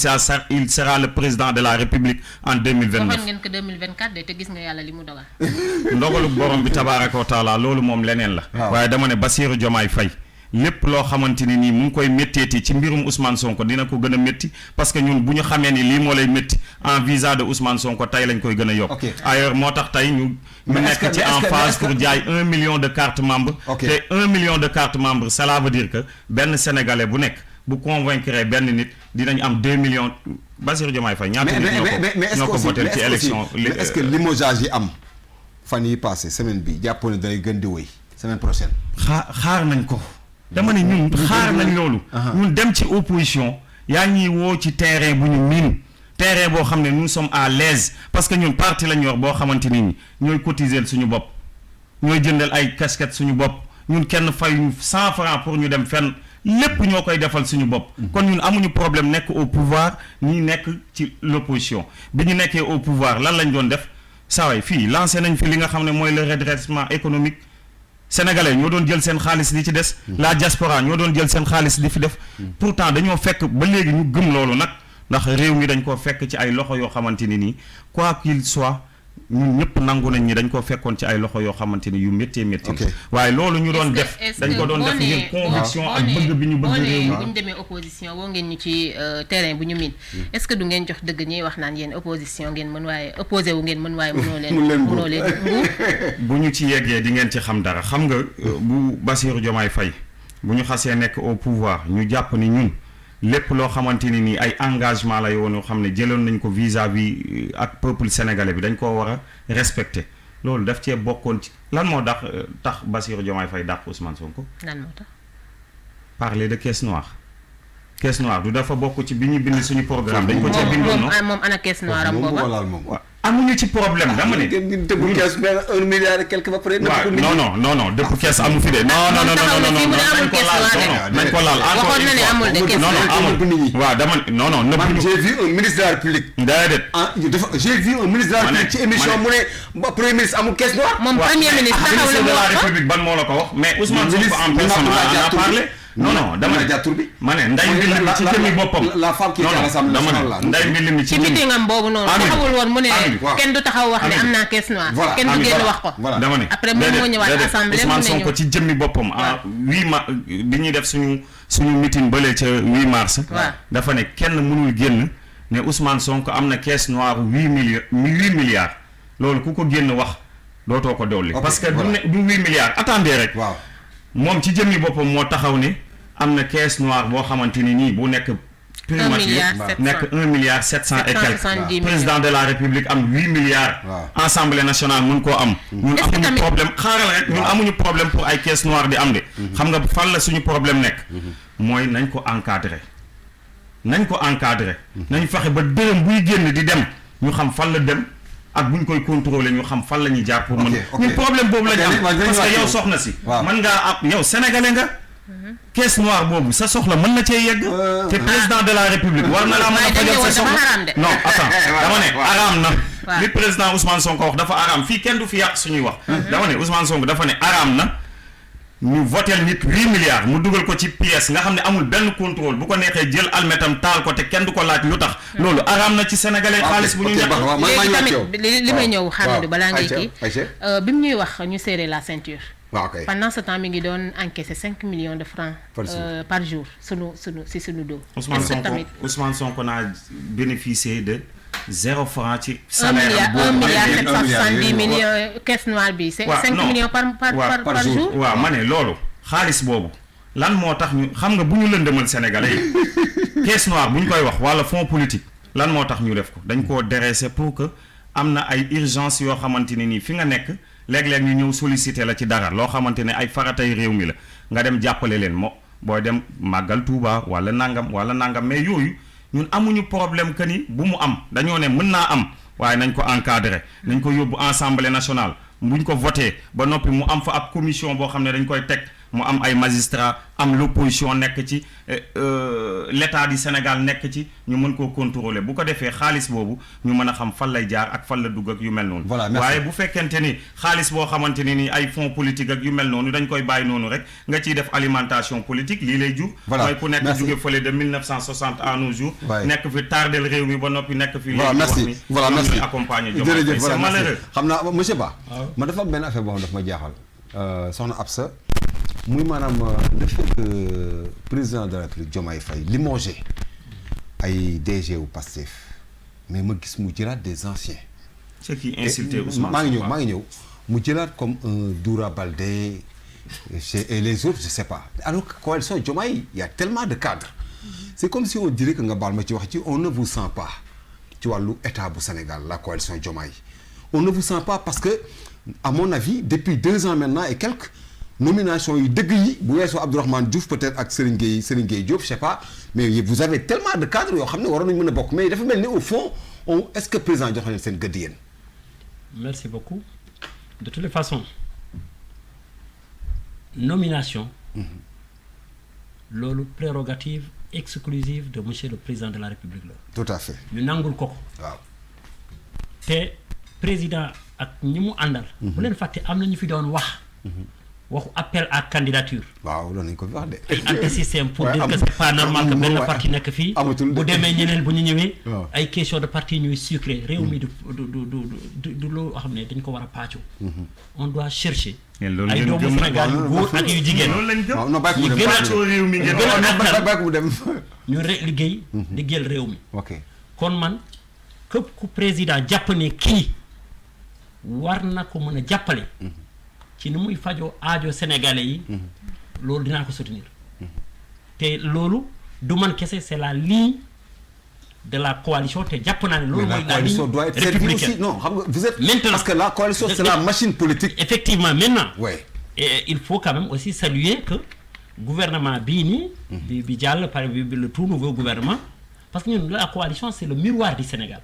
il sera le président de la République en 2029 waxoon ngeen ko 2024 de te gis nga yàlla li mu dogal ndogalu borom bi tabaaraka wa taala loolu moom leneen la waaye dama ne Bassirou Diomaye Faye lépp loo xamante ni nii mu ngi koy métteeti ci mbirum Ousmane Sonko dina ko gën a métti parce que ñun bu ñu xamee ni lii moo lay métti en visa de Ousmane Sonko tey lañ koy gën a yokk ailleurs moo tax tey ñu nekk ci en phase pour jaay 1 million de cartes membres te 1 million de cartes membres cela veut dire que benn Sénégalais bu nekk bu convaincre benn nit dinañ am 2 millions Bassirou Diomaye Faye ñaata nit ñoo ko voté ci élection mais est-ce que limogeage yi am fan yi passé semaine bi jàppoon ne day gën di wéy semaine prochaine xaar nañ ko dama ne ñun xaar nañ loolu ñun dem ci opposition yaa ngi woo ci terrain bu ñu miin terrain boo xam ne nous sommes à l'aise parce que ñun parti lañ yor boo xamante ni ñooy cotiser suñu bopp ñooy jëndal ay casquette suñu bopp ñun kenn fayuñu 100 francs pour ñu dem fenn lépp ñoo koy defal suñu bopp kon ñun amuñu problème nekk au pouvoir ñi nekk ci l'opposition bi ñu nekkee au pouvoir lan lañ doon def saway fii lancé nañ fi li nga xam ne mooy le redressement économique Sénégalais ñoo doon jël seen xaalis di ci des la diaspora ñoo doon jël seen xaalis di fi def pourtant dañoo fekk ba léegi ñu gëm loolu nag ndax réew mi dañ koo fekk ci ay loxo yoo xamante ni nii quoi qu'il soit ñun ñëpp nangu nañ ni dañ koo fekkoon ci ay loxo yoo xamante ni yu métti métti waaye loolu ñu doon def dañ ko doon def ngir conviction ak bëgg bi ñu bëgg réew mi bu ñu demee opposition woo ngeen ñu ci terrain bu ñu miin est-ce que du ngeen jox dëgg ñuy wax naan yéen opposition ngeen mën waaye opposé wu ngeen mën waaye mënoo leen nguur bu ñu ci yeggee di ngeen ci xam dara xam nga bu Bassirou Diomaye Faye bu ñu xasee nekk au pouvoir ñu jàpp ni ñun lépp loo xamante ni nii ay engagement la yoon yoo xam ne jëloon nañ ko vis-à-vis ak peuple sénégalais bi dañ koo war a respecter loolu daf cee bokkoon ci lan moo tax Bassirou Diomaye Faye dàq Ousmane Sonko. lan moo tax. parler de caisse noire. caisse noire du dafa bokk ci bi ñu bind suñu programme. dañ ko cee bindoon non moom ana caisse noire am booba amuñu ci problème dama ne. dëpp kees mais 1 milliard et quelque ba pare. non dëpp kees amu fi de. non nañ ko laal waxoon na ne amul de kees amul waaw dama non j'ai vu un ministre de la République. déedéet j'ai vu un ministre de la République ci émission mu ne premier ministre amul caisse noire. moom premier ministre taxaw la de la République ban moo la ko wax mais Ousmane Sonko en personne en a parlé. non dama ne ma ne nday mbi lim ci jëmmi boppam la femme qui est à l'Assemblée nationale nday mbi lim ci meeting am boobu noonu taxawul woon mu ne kenn du taxaw wax ne am naa caisse noire kenn du génn wax ko dama ne après moom moo ñëwaat assemblée Ousmane Sonko ci jëmmi boppam bi ñuy def suñu meeting bële ca 8 mars dafa ne kenn mënul génn ne Ousmane Sonko am na caisse noire 8 milliards loolu ku ko génn wax dootoo ko dolli parce que du 8 milliards attendez rek moom ci jëmmi boppam moo taxaw ne am na caisse noire boo xamante ni nii bu nekk primature nekk 1 milliard 700 et quelques président de la République am 8 milliards Assemblée nationale mun koo am ñun amuñu problème xaaral rek ñun amuñu problème pour ay caisse noire di am de xam nga fan la suñu problème nekk mooy nañ ko encadrer nañ fexe ba dërëm buy génn di dem ñu xam fan la dem ak buñ koy contrôler ñu xam fan la ñuy jaar pour mën ñun problème boobu la ñu am parce que yow soxna si mën ngaa am yow sénégalais nga caisse noire boobu sa soxla mën na cee yegg te président de la République war na la mën a fajal sa soxla non attends dama ne araam na li président Ousmane Sonko wax dafa araam fii kenn du fi yàq suñuy wax dama ne Ousmane Sonko dafa ne araam na ñu votel nit 8 milliards mu dugal ko ci pièce nga xam ne amul benn contrôle bu ko neexee jël almetam taal ko te kenn du ko laaj lu tax loolu araam na ci sénégalais xaalis bu ñu ñàkk léegi tamit li may ñëw Hamidou balaa ngay kii bi mu ñuy wax ñu serrer la ceinture pendant ce temps mi ngi doon encaisser 5 millions de francs par jour sunu dos Ousmane Sonko naa bénéficié de 0 franc ci salaire 1 milliard 770 millions caisse noire bi c'est 5 millions par jour waaw ma ne loolu xaalis boobu lan moo tax ñu xam nga bu ñu lëndëmal sénégalais yi caisse noire bu ñu koy wax wala fonds politique lan moo tax ñu def ko dañ koo dresser pour que am na ay urgence yoo xamante ne nii fi nga nekk léeg-léeg ñu ñëw solliciter la ci dara loo xamante ne ay faratay réew mi la nga dem jàppale leen booy dem màggal Touba wala nangam mais yooyu ñun amuñu problème que ni bu mu am dañoo ne mën naa am waaye nañ ko encadrer nañ ko yóbbu Assemblée nationale buñ ko voté ba noppi mu am fa ab commission boo xam ne dañ koy teg mu am ay magistrats am l'opposition nekk ci l'état du Sénégal nekk ci ñu mën koo contrôler bu ko defee xaalis boobu ñu mën a xam fan lay jaar ak fan la dugg ak yu mel noonu. waaye bu fekkente ni xaalis boo xamante ni ay fonds politique ak yu mel noonu dañ koy bàyyi noonu rek nga ciy def alimentation politique lii lay jur. mooy ku nekk jóge fële de 1960 à nos jours. nekk fi tardel réew mi ba noppi nekk fi. merci merci accompagner jërëjëf c'est malheureux. xam naa monsieur Ba. ma dafa am benn affaire boo xam daf ma jaaxal soxna Absa. muy maanaam le fait que président de la République Diomaye Faye limogé ay DG wu Pastef mais ma gis mu jëlaat des anciens. ce qui insulté Ousmane maa ngi ñëw mu jëlaat comme un Doura Baldé et les autres je sais pas alors que coalition Diomaye il y a tellement de cadres c'est comme si on dirait que nga baal ma ci wax ci on ne vous sent pas ci wàllu état bu Sénégal la coalition Diomaye on ne vous sent pas parce que à mon avis depuis 2 ans maintenant et quelques nomination yi dëgg yi bu weesoo Abdourahmane Diouf peut-être ak Serigne Gueye Diop je sais pas mais vous avez tellement de cadres yoo xam ne waroon nañu mën a bokk mais dafa mel ni au fond est-ce que président jox leen seen gëdd yéen. merci beaucoup de toutes les façons nomination. loolu prérogative exclusive de monsieur le président de la République la. tout à fait. ñu nangul ko. waaw. te président ak ñi mu àndal. bu leen fàtte am na ñu fi doon wax. waxu appel à candidature. waaw loolu nañu ko wax de. ay anti-système pour dire que c'est pas normal que benn parti nekk fii. bu demee ñeneen bu ñu ñëwee. ay question de parti ñuy sucré réew mi du loo xam ne dañ ko war a pàccu. on doit chercher. ay doomu Sénégal yu góor ak yu jigéen. loolu lañ gëm non bàyyi ko mu dem ñu liggéey. liggéeyal réew mi. ok kon man képp ku président jàpp ne kii war na ko mën a jàppale. ci ni muy fajoo aajo sénégalais yi. loolu dinaa ko soutenir. te loolu du man kese c'est la ligne de la coalition te jàpp naa ne loolu mooy la ligne républicaine. non xam nga vous êtes. maintenant parce que la coalition c'est la machine politique. effectivement maintenant. ouais. Et il faut quand même aussi saluer que gouvernement bii nii. bi jàll par le tout nouveau gouvernement. parce que ñun la coalition c'est le miroir du Sénégal.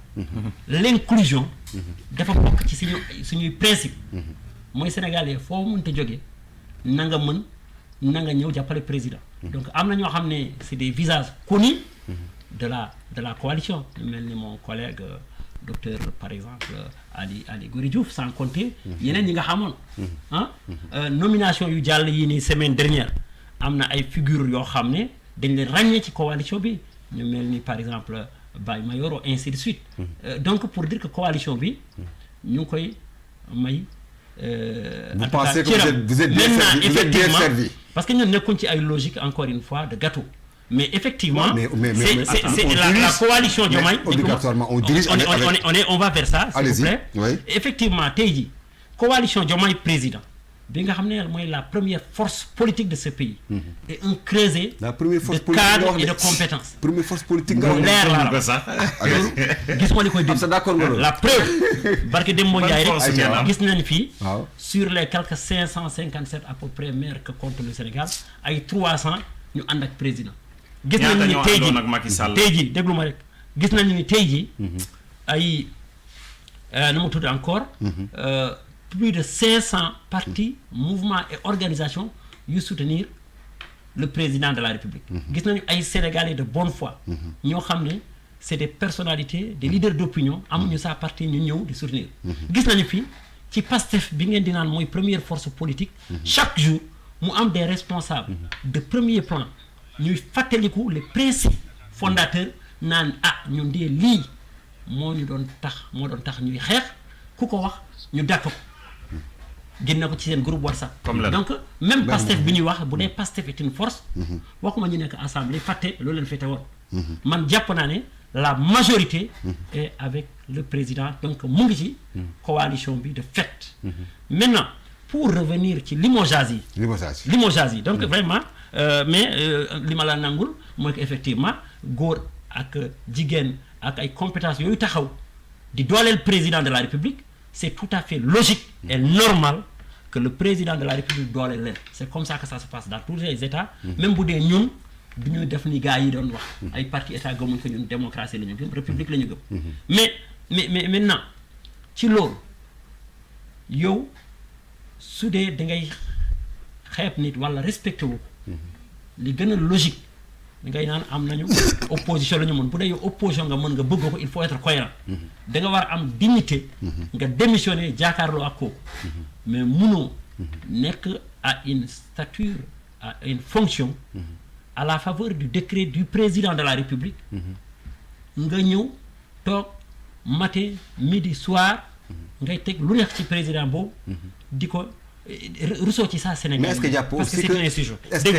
L'inclusion. dafa bokk ci suñuy principe. mooy Sénégalais foo mënta jóge na nga mën na nga ñëw jàppale président. donc am na ñoo xam ne c'est des visages connus de la coalition. ñu mel ni mon collègue docteur par exemple Ali Goury Diouf sans compter yeneen ñi nga xamoon. nomination yu jàll yi ni semaine dernière am na ay figures yoo xam ne dañ leen ràññee ci coalition bi ñu mel ni par exemple Baye Mayoro ainsi de suite. donc pour dire que coalition bi ñu ngi koy may. vous pensez que vous êtes bien servi parce que ñun nekkuñ ci ay logique encore une fois de gâteau mais effectivement c'est la coalition Diomaye obligatoirement on dirige on va vers ça s'il vous plaît oui. effectivement tey jii coalition Diomaye président bi nga xam ne mooy la première force politique de ce pays et un creuset de cadre et de compétences première force politique nga leer la sax loolu gis ma li koy dégg la preuve barke Demba Ndiaye rek gis nañ fii sur les quelques 557 à peu près maires que compte le Sénégal ay 300 ñu ànd ak président gis nañu ni tey jii déglu ma rek gis nañu ni tey jii ay nu mu tudd encore plus de 500 partis mouvements et organisations yu soutenir le président de la République. gis nañu ay Sénégalais de bonne foi. ñoo xam ne c'est des personnalités des leaders d'opinion amuñu sa parti ñu ñëw di soutenir. gis nañu fi ci Pastef bi ngeen di naan mooy première force politique. chaque jour mu am des responsables de premier plan ñuy fàttaliku les principes fondateurs naan ñun de lii moo doon tax ñuy xeex ku ko wax ñu dàkk ko. génne ko ci seen groupe WhatsApp. donc même Pastef bi ñuy wax bu dee Pastef est une force. waxuma ñu nekk assemblée fàtte loolu leen fete woon. man jàpp naa ne la majorité. est avec le président donc mu ngi ci. coalition bi de fait. maintenant pour revenir ci limogeage yi. donc vraiment mais li ma la nangul mooy que effectivement góor ak jigéen ak ay compétences yooyu taxaw di dooleel président de la République c'est tout à fait logique et normal que le président de la République dooleel leen c'est comme ça que ça se passe dans tous les États même bu dee ñun du ñu def ni gars yi doon wax ay parti État gëmuñ ko ñun démocratie la ñu gëm république la ñu gëm mais maintenant ci loolu yow su dee da ngay xeeb nit wala respecté wu li gën a logique ngay naan am nañu opposition la ñu mën bu dee yow opposition nga mën nga bëgg ko il faut être cohérent da nga war am dignité nga démissionner jàkkaarloo ak kooku mais munoo nekk à une stature à une fonction à la faveur du décret du président de la République nga ñëw toog matin midi soir ngay teg lu nekk ci président boobu di ko Rousseau ci ça Sénégal. Mais est-ce que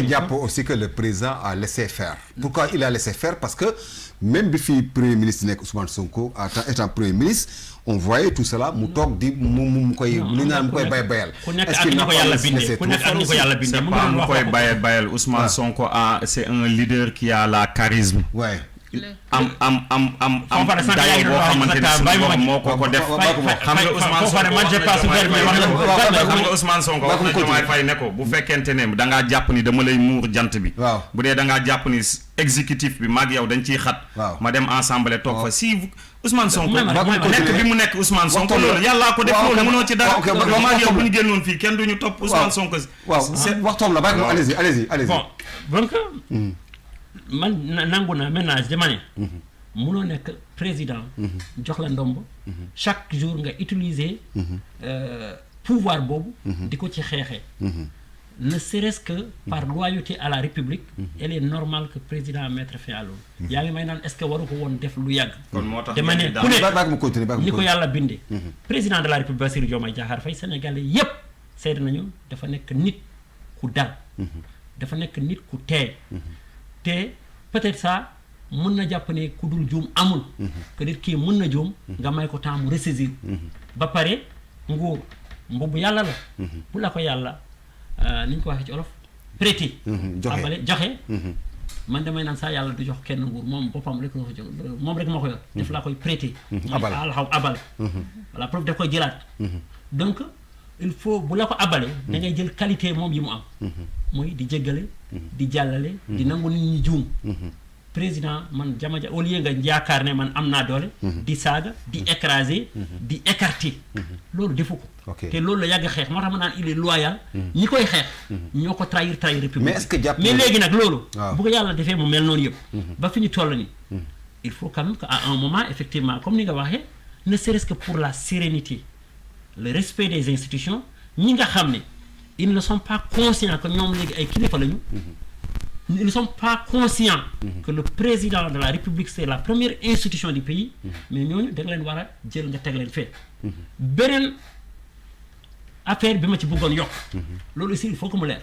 jàpp aussi que le président a laissé faire? Pourquoi il a laissé faire? Parce que même bi fi premier ministre nekk Ousmane Sonko étant premier ministre on voyait tout cela mu toog di mu koy lu naan mu koy bayal. ku nekk ak ni ko yàlla bindee ku nekk ak ni ko yàlla bindee mu ngi koy bayal Ousmane Sonko c'est un leader qui a la charisme. Ouais. am dayo boo xamante ni suñu borom moo ko def xam nga Ousmane Sonko wax na Diomaye Faye ne ko bu fekkente ne da ngaa jàpp ni dama lay muur jant bi bu dee da ngaa jàpp ni exécutif bi maag yow dañ ciy xat ma dem ensemble toog fa si Ousmane Sonko nekk bi mu nekk Ousmane Sonko loolu yàllaa ko def loolu mënoo ci dara maag yow bu ñu génnoon fii kenn duñu topp Ousmane Sonko waxtoom la bàyyi ko allez-y bon donc man nangu naa maintenant dama ne munoo nekk président jox la ndomb chaque jour nga utiliser pouvoir boobu di ko ci xeexee ne serait-ce que par loyauté à la République elle est normale que président mettre fin à loolu yaa ngi may naan est-ce que waru ko woon def lu yàgg dama ne ku ne ni ko yàlla bindee président de la République Bassirou Diomaye Diakhar Faye Sénégalais yépp seede nañu dafa nekk nit ku dal dafa nekk nit ku teey te peut-être ça mën na jàpp ne ku dul juum amul que nit kii mën na juum nga may ko temps mu ressaisir ba pare nguur mbubu yàlla la bu la ko yàlla ni ñu ko waxee ci olof prêter abale joxe man damay naan saa yàlla du jox kenn nguur moom boppam rek la ko jox moom rek moo ko yor def laa koy prêter mooy alxaw abale voilà preuve daf koy jëlaat donc il faut bu la ko abale da ngay jël qualité moom yi mu am mooy di jéggale di jàllale di nangu nit ñi juum président man jamaja au lieu nga yaakaar ne man am naa doole di saaga di écraser di écarter loolu defu ko te loolu la yàgg xeex moo tax ma naan il est loyal ñi koy xeex ñoo ko trahir république mais léegi nag loolu bu ko yàlla defee mu mel noonu yëpp ba fi ñu toll ni il faut quand même que à un moment effectivement comme ni nga waxee ne serait-ce que pour la sérénité le respect des institutions ñi nga xam ne ils ne sont pas conscients que ñoom léegi ay kilifa lañu ils ne sont pas conscients que le président de la République c'est la première institution du pays mais ñooñu da nga leen war a jël nga teg leen fee beneen affaire bi ma ci bëggoon yokk loolu aussi il faut que mu leer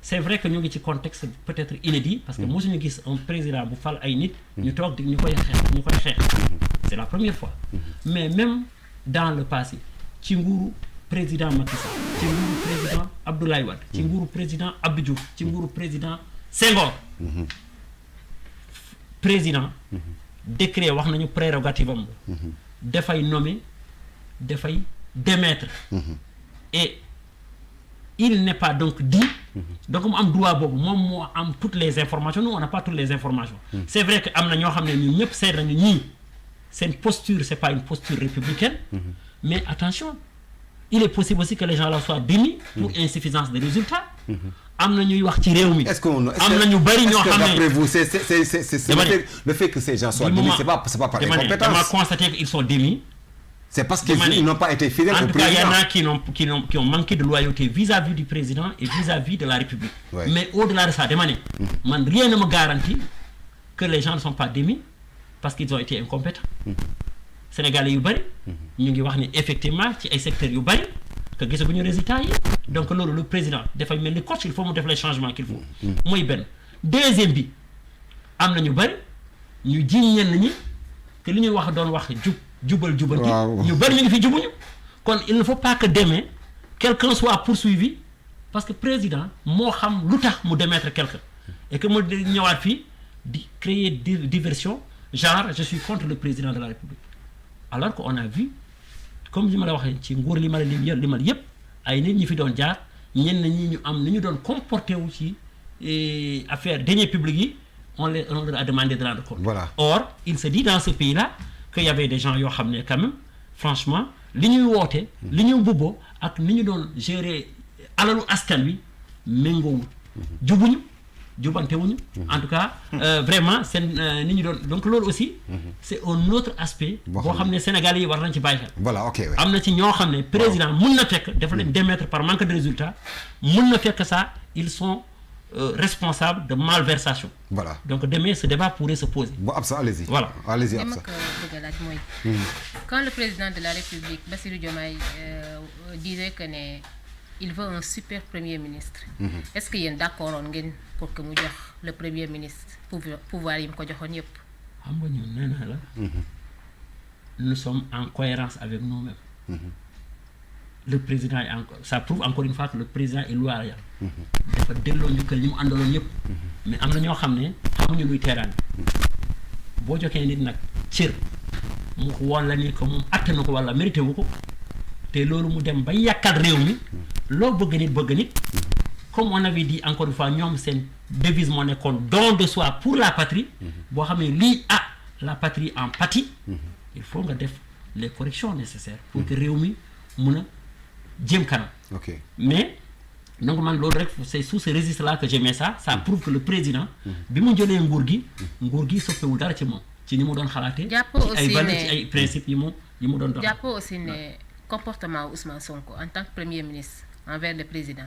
c'est vrai que ñu ngi ci contexte peut-être inédit parce que mosuñu gis un président bu fal ay nit ñu toog di ñu koy xeex c'est la première fois mais même dans le passé ci nguuru président Macky Sall ci nguuru président Abdoulaye Wade ci nguuru président Abdou Diouf ci nguuru président Senghor président décret wax nañu prérogative am dafay nommer dafay démettre et il n'est pas donc dit donc mu am droit boobu moom moo am toutes les informations nous on n'a pas toutes les informations c'est vrai que am na ñoo xam ne ñun ñëpp seet nañu ñii seen posture c'est pas une posture républicaine mais attention il est possible aussi que les gens là soient démis pour insuffisance de résultats am na ñuy wax ci réew mi am na ñu bari ñoo xam ne d'après vous c'est le fait que ces gens soient démis c'est pas par incompétence dama constaté qu'ils sont démis c'est parce qu'ils n'ont pas été fidèles au président. En tout cas, il y en a qui ont manqué de loyauté vis-à-vis du président et vis-à-vis de la République. Ouais. Mais au-delà de ça, rien ne me garantit que les gens ne sont pas démis parce qu'ils ont été incompétents. Sénégalais yu bari ñu ngi wax ni effectivement ci ay secteurs yu bari que gisaguñu résultat yi donc loolu le président dafay mel ni coach il faut mu def les changements qu'il faut. mooy benn deuxième bi am na ñu bari ñu jiñ ñenn ñi que li ñuy wax doon wax jubal gi ñu bari ñu ngi fi jubuñu kon il ne faut pas que demain quelqu'un soit poursuivi parce que président moo xam lu tax mu démettre quelqu'un et que mu ñëwaat fii di créer diversion genre je suis contre le président de la République alors qu'on a vu comme li ma la waxee ci nguur li ma la limal yépp ay nit ñi fi doon jaar ñenn ñi ñu am ni ñu doon comporté wu ci affaire deniers publics yi on leur a demandé de rendre compte. Voilà. Or il se dit dans ce pays-là qu'il y avait des gens yoo xam ne quand même franchement li ñuy woote li ñu mbubboo ak ni ñu doon gérer alalu askan wi méngoowul jubuñu jubante wuñu en tout cas vraiment seen ni ñu doon donc loolu aussi c'est un autre aspect boo xam ne Sénégalais yi war nañ ci bàyyi xel. Voilà, ok. am na ci ñoo xam ne président mun na fekk dafa leen démettre par manque de résultats mun na fekk ça ils sont responsables de malversation. Voilà. Donc demain ce débat pourrait se poser. Bon Absa, allez-y. Voilà. Allez-y li ma Absa. ko bëgg a laaj mooy quand le président de la République Bassirou Diomaye disait que ne il veut un super premier ministre. Est-ce que yéen d'accord woon ngeen pour que mu jox le premier ministre pouvoir yi mu ko joxoon yëpp. xam nga ñun nee naa la nous sommes en cohérence avec nous-mêmes. Le président est encore ça prouve encore une fois que le président est loyal. dafa delloo njukkal li mu àndaloon yëpp. mais am na ñoo xam ne xamuñu luy teeraan boo joxee nit nag cër mu woon la ni que moom atte na ko wala mérité wu ko te loolu mu dem ba yàkkal réew mi loo bëgg nit comme on avait dit encore une fois ñoom seen devise moo nekkoon don de soi pour la patrie boo xam ne lii la patrie en pâtit il faut nga def les corrections nécessaires pour que réew mi mun a jëm kanam. Ok. Mais donc man loolu rek c'est sous ce registre là que je mets ça prouve que le président bi mu jëlee nguur gi soppewul dara ci moom ci ni mu doon xalaatee ci ay valeurs ci ay principes yi mu doon dox. jàppoo aussi ne comportement Ousmane Sonko en tant que premier ministre envers le président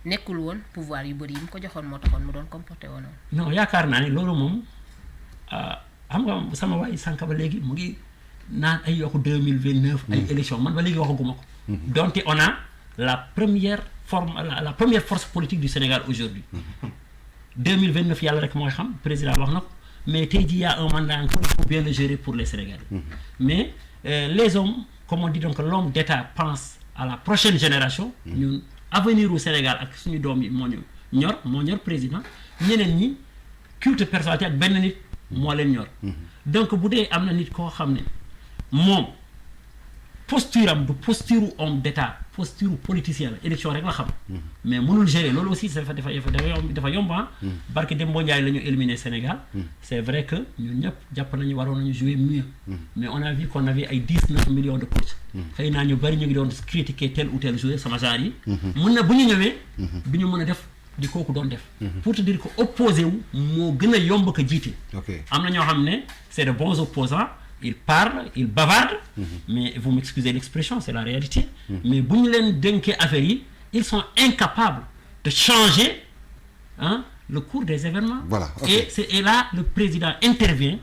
nekkul woon pouvoir yu bëri yi mu ko joxoon moo taxoon mu doon comporté woon. Non yaakaar naa ne loolu moom xam nga sama waay sànq ba léegi mu ngi naan ay yokku 2029 ay élections man ba léegi waxaguma ko. Donc on a la première force politique du Sénégal aujourd'hui 2029 yàlla rek mooy xam président wax na ko mais tey jii y a un mandat encore il faut bien le gérer pour les Sénégalais. Mais les hommes comme on dit donc l'homme d'État pense à la prochaine génération. ñun avenir au Sénégal ak suñu doom yi moo ñor président ñeneen ñi culte personnalité ak benn nit moo leen ñor. Donc bu dee am na nit koo xam ne moom posture am du posture homme d'État posture politicien la élection rek la xam. mais mënul gérer loolu aussi dafa yomb barke Dembo Ndiaye la ñu éliminé Sénégal. c'est vrai que ñun ñëpp jàpp nañu waroon nañu jouer mieux. mais on a vu qu'on avait ay 19 millions de postes. xëy naa ñu bari ñu ngi doon critiquer tel ou tel joueur sama genre yi. mën na bu ñu ñëwee. du ñu mën a def di kooku doon def. pour te dire que opposé wu moo gën a yomb ko jiite. am na ñoo xam ne c'est de bons opposants ils parlent ils bavardent. mais vous m'excusez l'expression c'est la réalité. mais bu ñu leen dénkee affaire yi ils sont incapables de changer le cours des événements. Voilà. Et là le président intervient.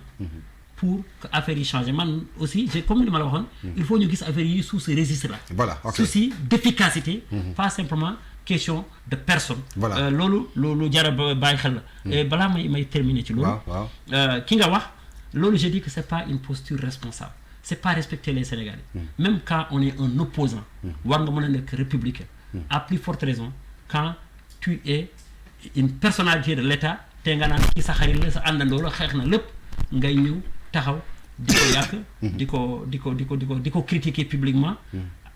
pour que affaire yi changer man aussi j'ai comme li ma la waxoon. il faut ñu gis affaire yi sous ce registre là. Voilà, ok. souci d'efficacité. pas simplement question de personne. Voilà. loolu jar a bàyyi xel la. et balaa may terminer ci loolu. waaw ki nga wax loolu je dis que c'est pas une posture responsable c'est pas respecter les Sénégalais. même quand on est un opposant war nga mën a nekk républicain. à plus forte raison quand tu es une personnalité de l'État te nga naan kii sa xarit la sa àndandoo la xeex na lépp ngay ñëw taxaw di ko yàq. di ko critiquer publiquement.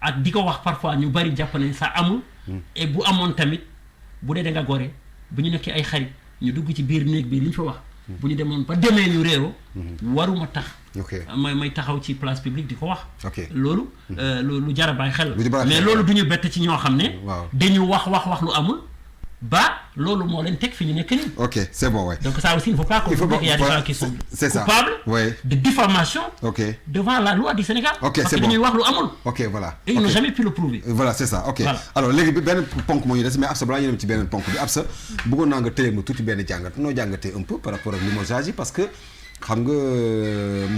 ak di ko wax parfois ñu bari jàpp nañ ça amul. et bu amoon tamit bu dee da nga gore bu ñu nekkee ay xarit ñu dugg ci biir néeg bi li ñu fa wax. bu ñu demoon ba demee ñu réeroo. waruma tax. may taxaw ci place publique di ko wax. loolu. lu jar a bàyyi xel la. mais loolu du ñu bett ci ñoo xam ne. dañu wax lu amul. ba loolu moo leen teg fi ñu nekk nii. ok c'est bon ouais. donc ça aussi il faut pas qu'on dise qu'il y a des gens qui sont coupables de diffamation devant la loi du Sénégal. ok parce c'est que bon dañuy wax lu amul. ok voilà. et ils n'ont jamais pu le prouver. voilà c'est ça ok. Voilà. alors léegi bi benn ponk moo ñu des mais Absa balaa ñu dem ci beneen ponk bi Absa bëggoon naa nga téye ma tuuti benn jàngat noo jàngatee un peu par rapport ak limogeage yi parce que xam nga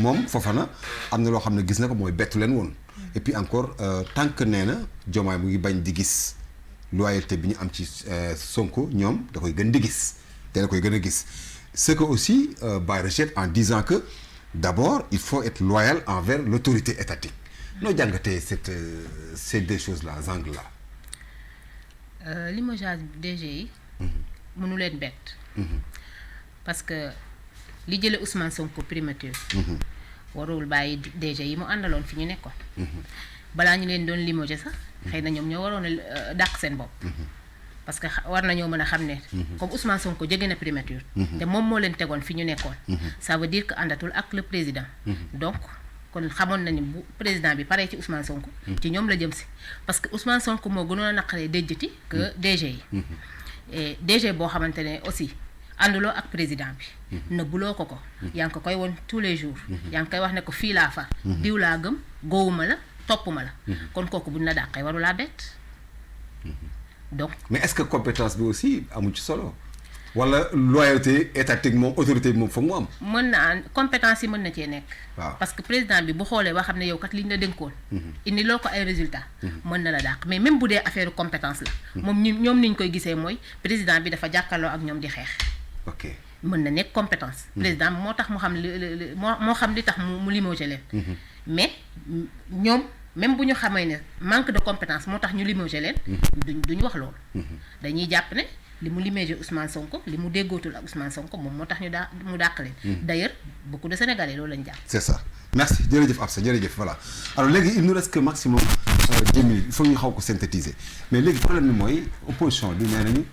moom Fofana am na loo xam ne gis na ko mooy bettu leen woon et puis encore tant que nee na Diomaye mu ngi bañ di gis. loyauté bi ñu am ci Sonko ñoom da koy gën di gis te da koy gën a gis ce que aussi Baye rejette en disant que d'abord il faut être loyal envers l'autorité étatique noo jàngatee ces deux choses là angles là. limogeage DG yi. mënu leen bett. parce que li jële Ousmane Sonko primature warul bàyyi DG yi mu àndaloon fi ñu nekkoon balaa ñu leen doon limoger sax xëy na ñoom ñoo waroon a dàq seen bopp parce que war nañoo mën a xam ne comme Ousmane Sonko jege na primature te moom moo leen tegoon fi ñu nekkoon ça veut dire que àndatul ak le président donc kon xamoon na ni bu président bi paree ci Ousmane Sonko ci ñoom la jëm si parce que Ousmane Sonko moo gënoon a naqaree déjjati que DG yi et DG boo xamante ne aussi ànduloo ak président bi nëbbuloo ko yaa ngi ko koy woon tous les jours yaa ngi koy wax ne ko fii laa far diw laa gëm góowuma la topp ma la kon kooku buñ la dàqee waru laa bett donc mais est-ce que compétence bi aussi amu ci solo wala loyauté étatique moom autorité bi moom foog mu am. mën na compétence yi mën na cee nekk. waaw parce que président bi bu xoolee ba xam ne yow kat liñ la dénkoon. indi loo ko ay résultats. mën na la dàq mais même bu dee affaire compétence la. moom ñoom niñ koy gisee mooy président bi dafa jàkkaarloo ak ñoom di xeex. ok mën na nekk compétence. président moo tax mu xam moo xam li tax mu limogé leen. mais ñoom. même bu ñu xamee ne manque de compétence moo tax ñu limogé leen. duñ wax loolu. dañuy jàpp ne li mu limogé Ousmane Sonko li mu déggootul ak Ousmane Sonko moom moo tax mu dàq leen. d'ailleurs beaucoup de Sénégalais loolu lañ jàpp. c'est ça merci jërëjëf Absa jërëjëf voilà alors léegi il nous reste que maximum 10 minutes il faut ñu xaw ko synthétiser mais léegi problème bi mooy opposition bi nee nañu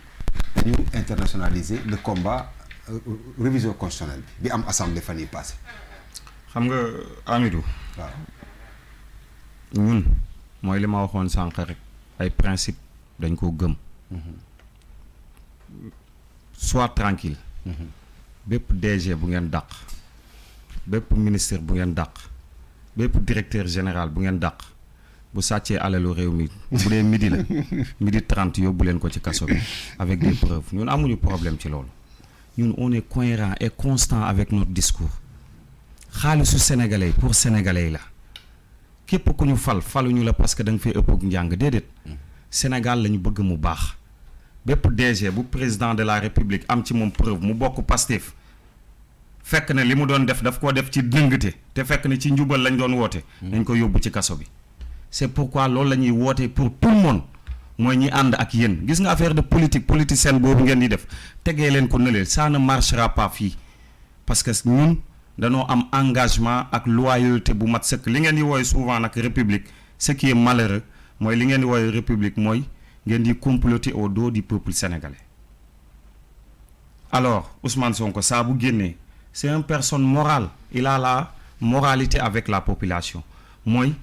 dañu internationaliser le combat révision constitutionnelle bi am assemblée fan yii passé. xam nga Amidou. waaw. ñun mooy li ma waxoon sànq rek ay principe dañ koo gëm soit tranquille bépp DG bu ngeen dàq bépp ministre bu ngeen dàq bépp directeur général bu ngeen dàq bu sàccee alalu réew mi bu dee midi la 12h30 yóbbu leen ko ci kaso bi avec des preuves ñun amuñu problème ci loolu ñun on est cohérent et constant avec notre discours xaalisu sénégalais pour sénégalais la képp ku ñu faluñu la parce que da nga fay ëpp ak njàng déedéet Sénégal la ñu bëgg mu baax bépp DG bu président de la république am ci moom preuve mu bokk Pastef fekk na li mu doon def daf koo def ci dëngte te fekk na ci njubal lañ doon woote. dañ ko yóbbu ci kaso bi. c'est pourquoi loolu la ñuy woote pour tout le monde mooy ñi ànd ak yéen gis nga affaire de politicienne boobu ngeen di def tegee leen ko nëleel ça ne marchera pas fii parce que ñun. danoo am engagement ak loyauté bu mat sëkk li ngeen di wooye souvent nag république ce qui est malheureux mooy li ngeen di wooye république mooy ngeen di comploter au dos du peuple sénégalais alors Ousmane Sonko saa bu génnee c'est une personne morale il a la moralité avec la population mooy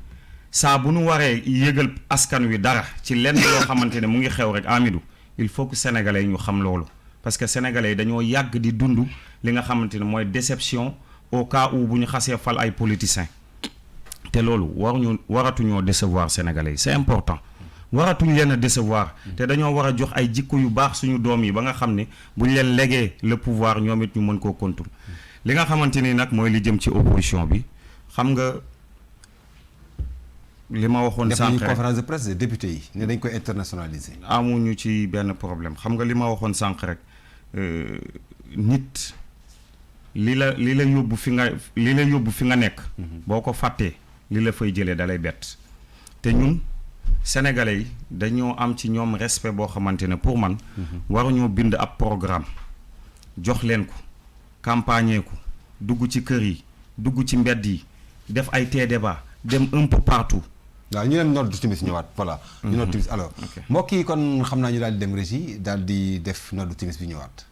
saa bu nu waree yëgal askan wi dara ci lenn loo xamante ne mu ngi xew rek Amidou il faut que sénégalais yi ñu xam loolu parce que sénégalais yi dañoo yàgg di dund li nga xamante ne mooy déception au cas où bu ñu xasee fal ay politiciens te loolu waratuñoo décevoir sénégalais yi c'est important waratuñ leen a décevoir te dañoo war a jox ay jikko yu baax suñu doom yi ba nga xam ne bu ñu leen légué le pouvoir ñoom it ñu mën koo contrôler li nga xamante ni nag mooy li jëm ci opposition bi xam nga li ma waxoon sànq rek conférence de presse des députés yi ne dañ koy internationaliser. amuñu ci benn problème xam nga li ma waxoon sànq rek nit li la yóbbu fi nga nekk. boo ko fàttee li la fay jëlee dalay bett te ñun sénégalais yi dañoo am ci ñoom respect boo xamante ne pour man. waruñoo bind ab programme jox leen ko campagne ko dugg ci kër yi dugg ci mbedd yi def ay débat dem un peu partout. waaw ñu dem noddu timis ñëwaat voilà. ñu noddu timis alors. mbokk yi kon xam naa ñu daal di dem régie daal di def noddu timis bi ñëwaat.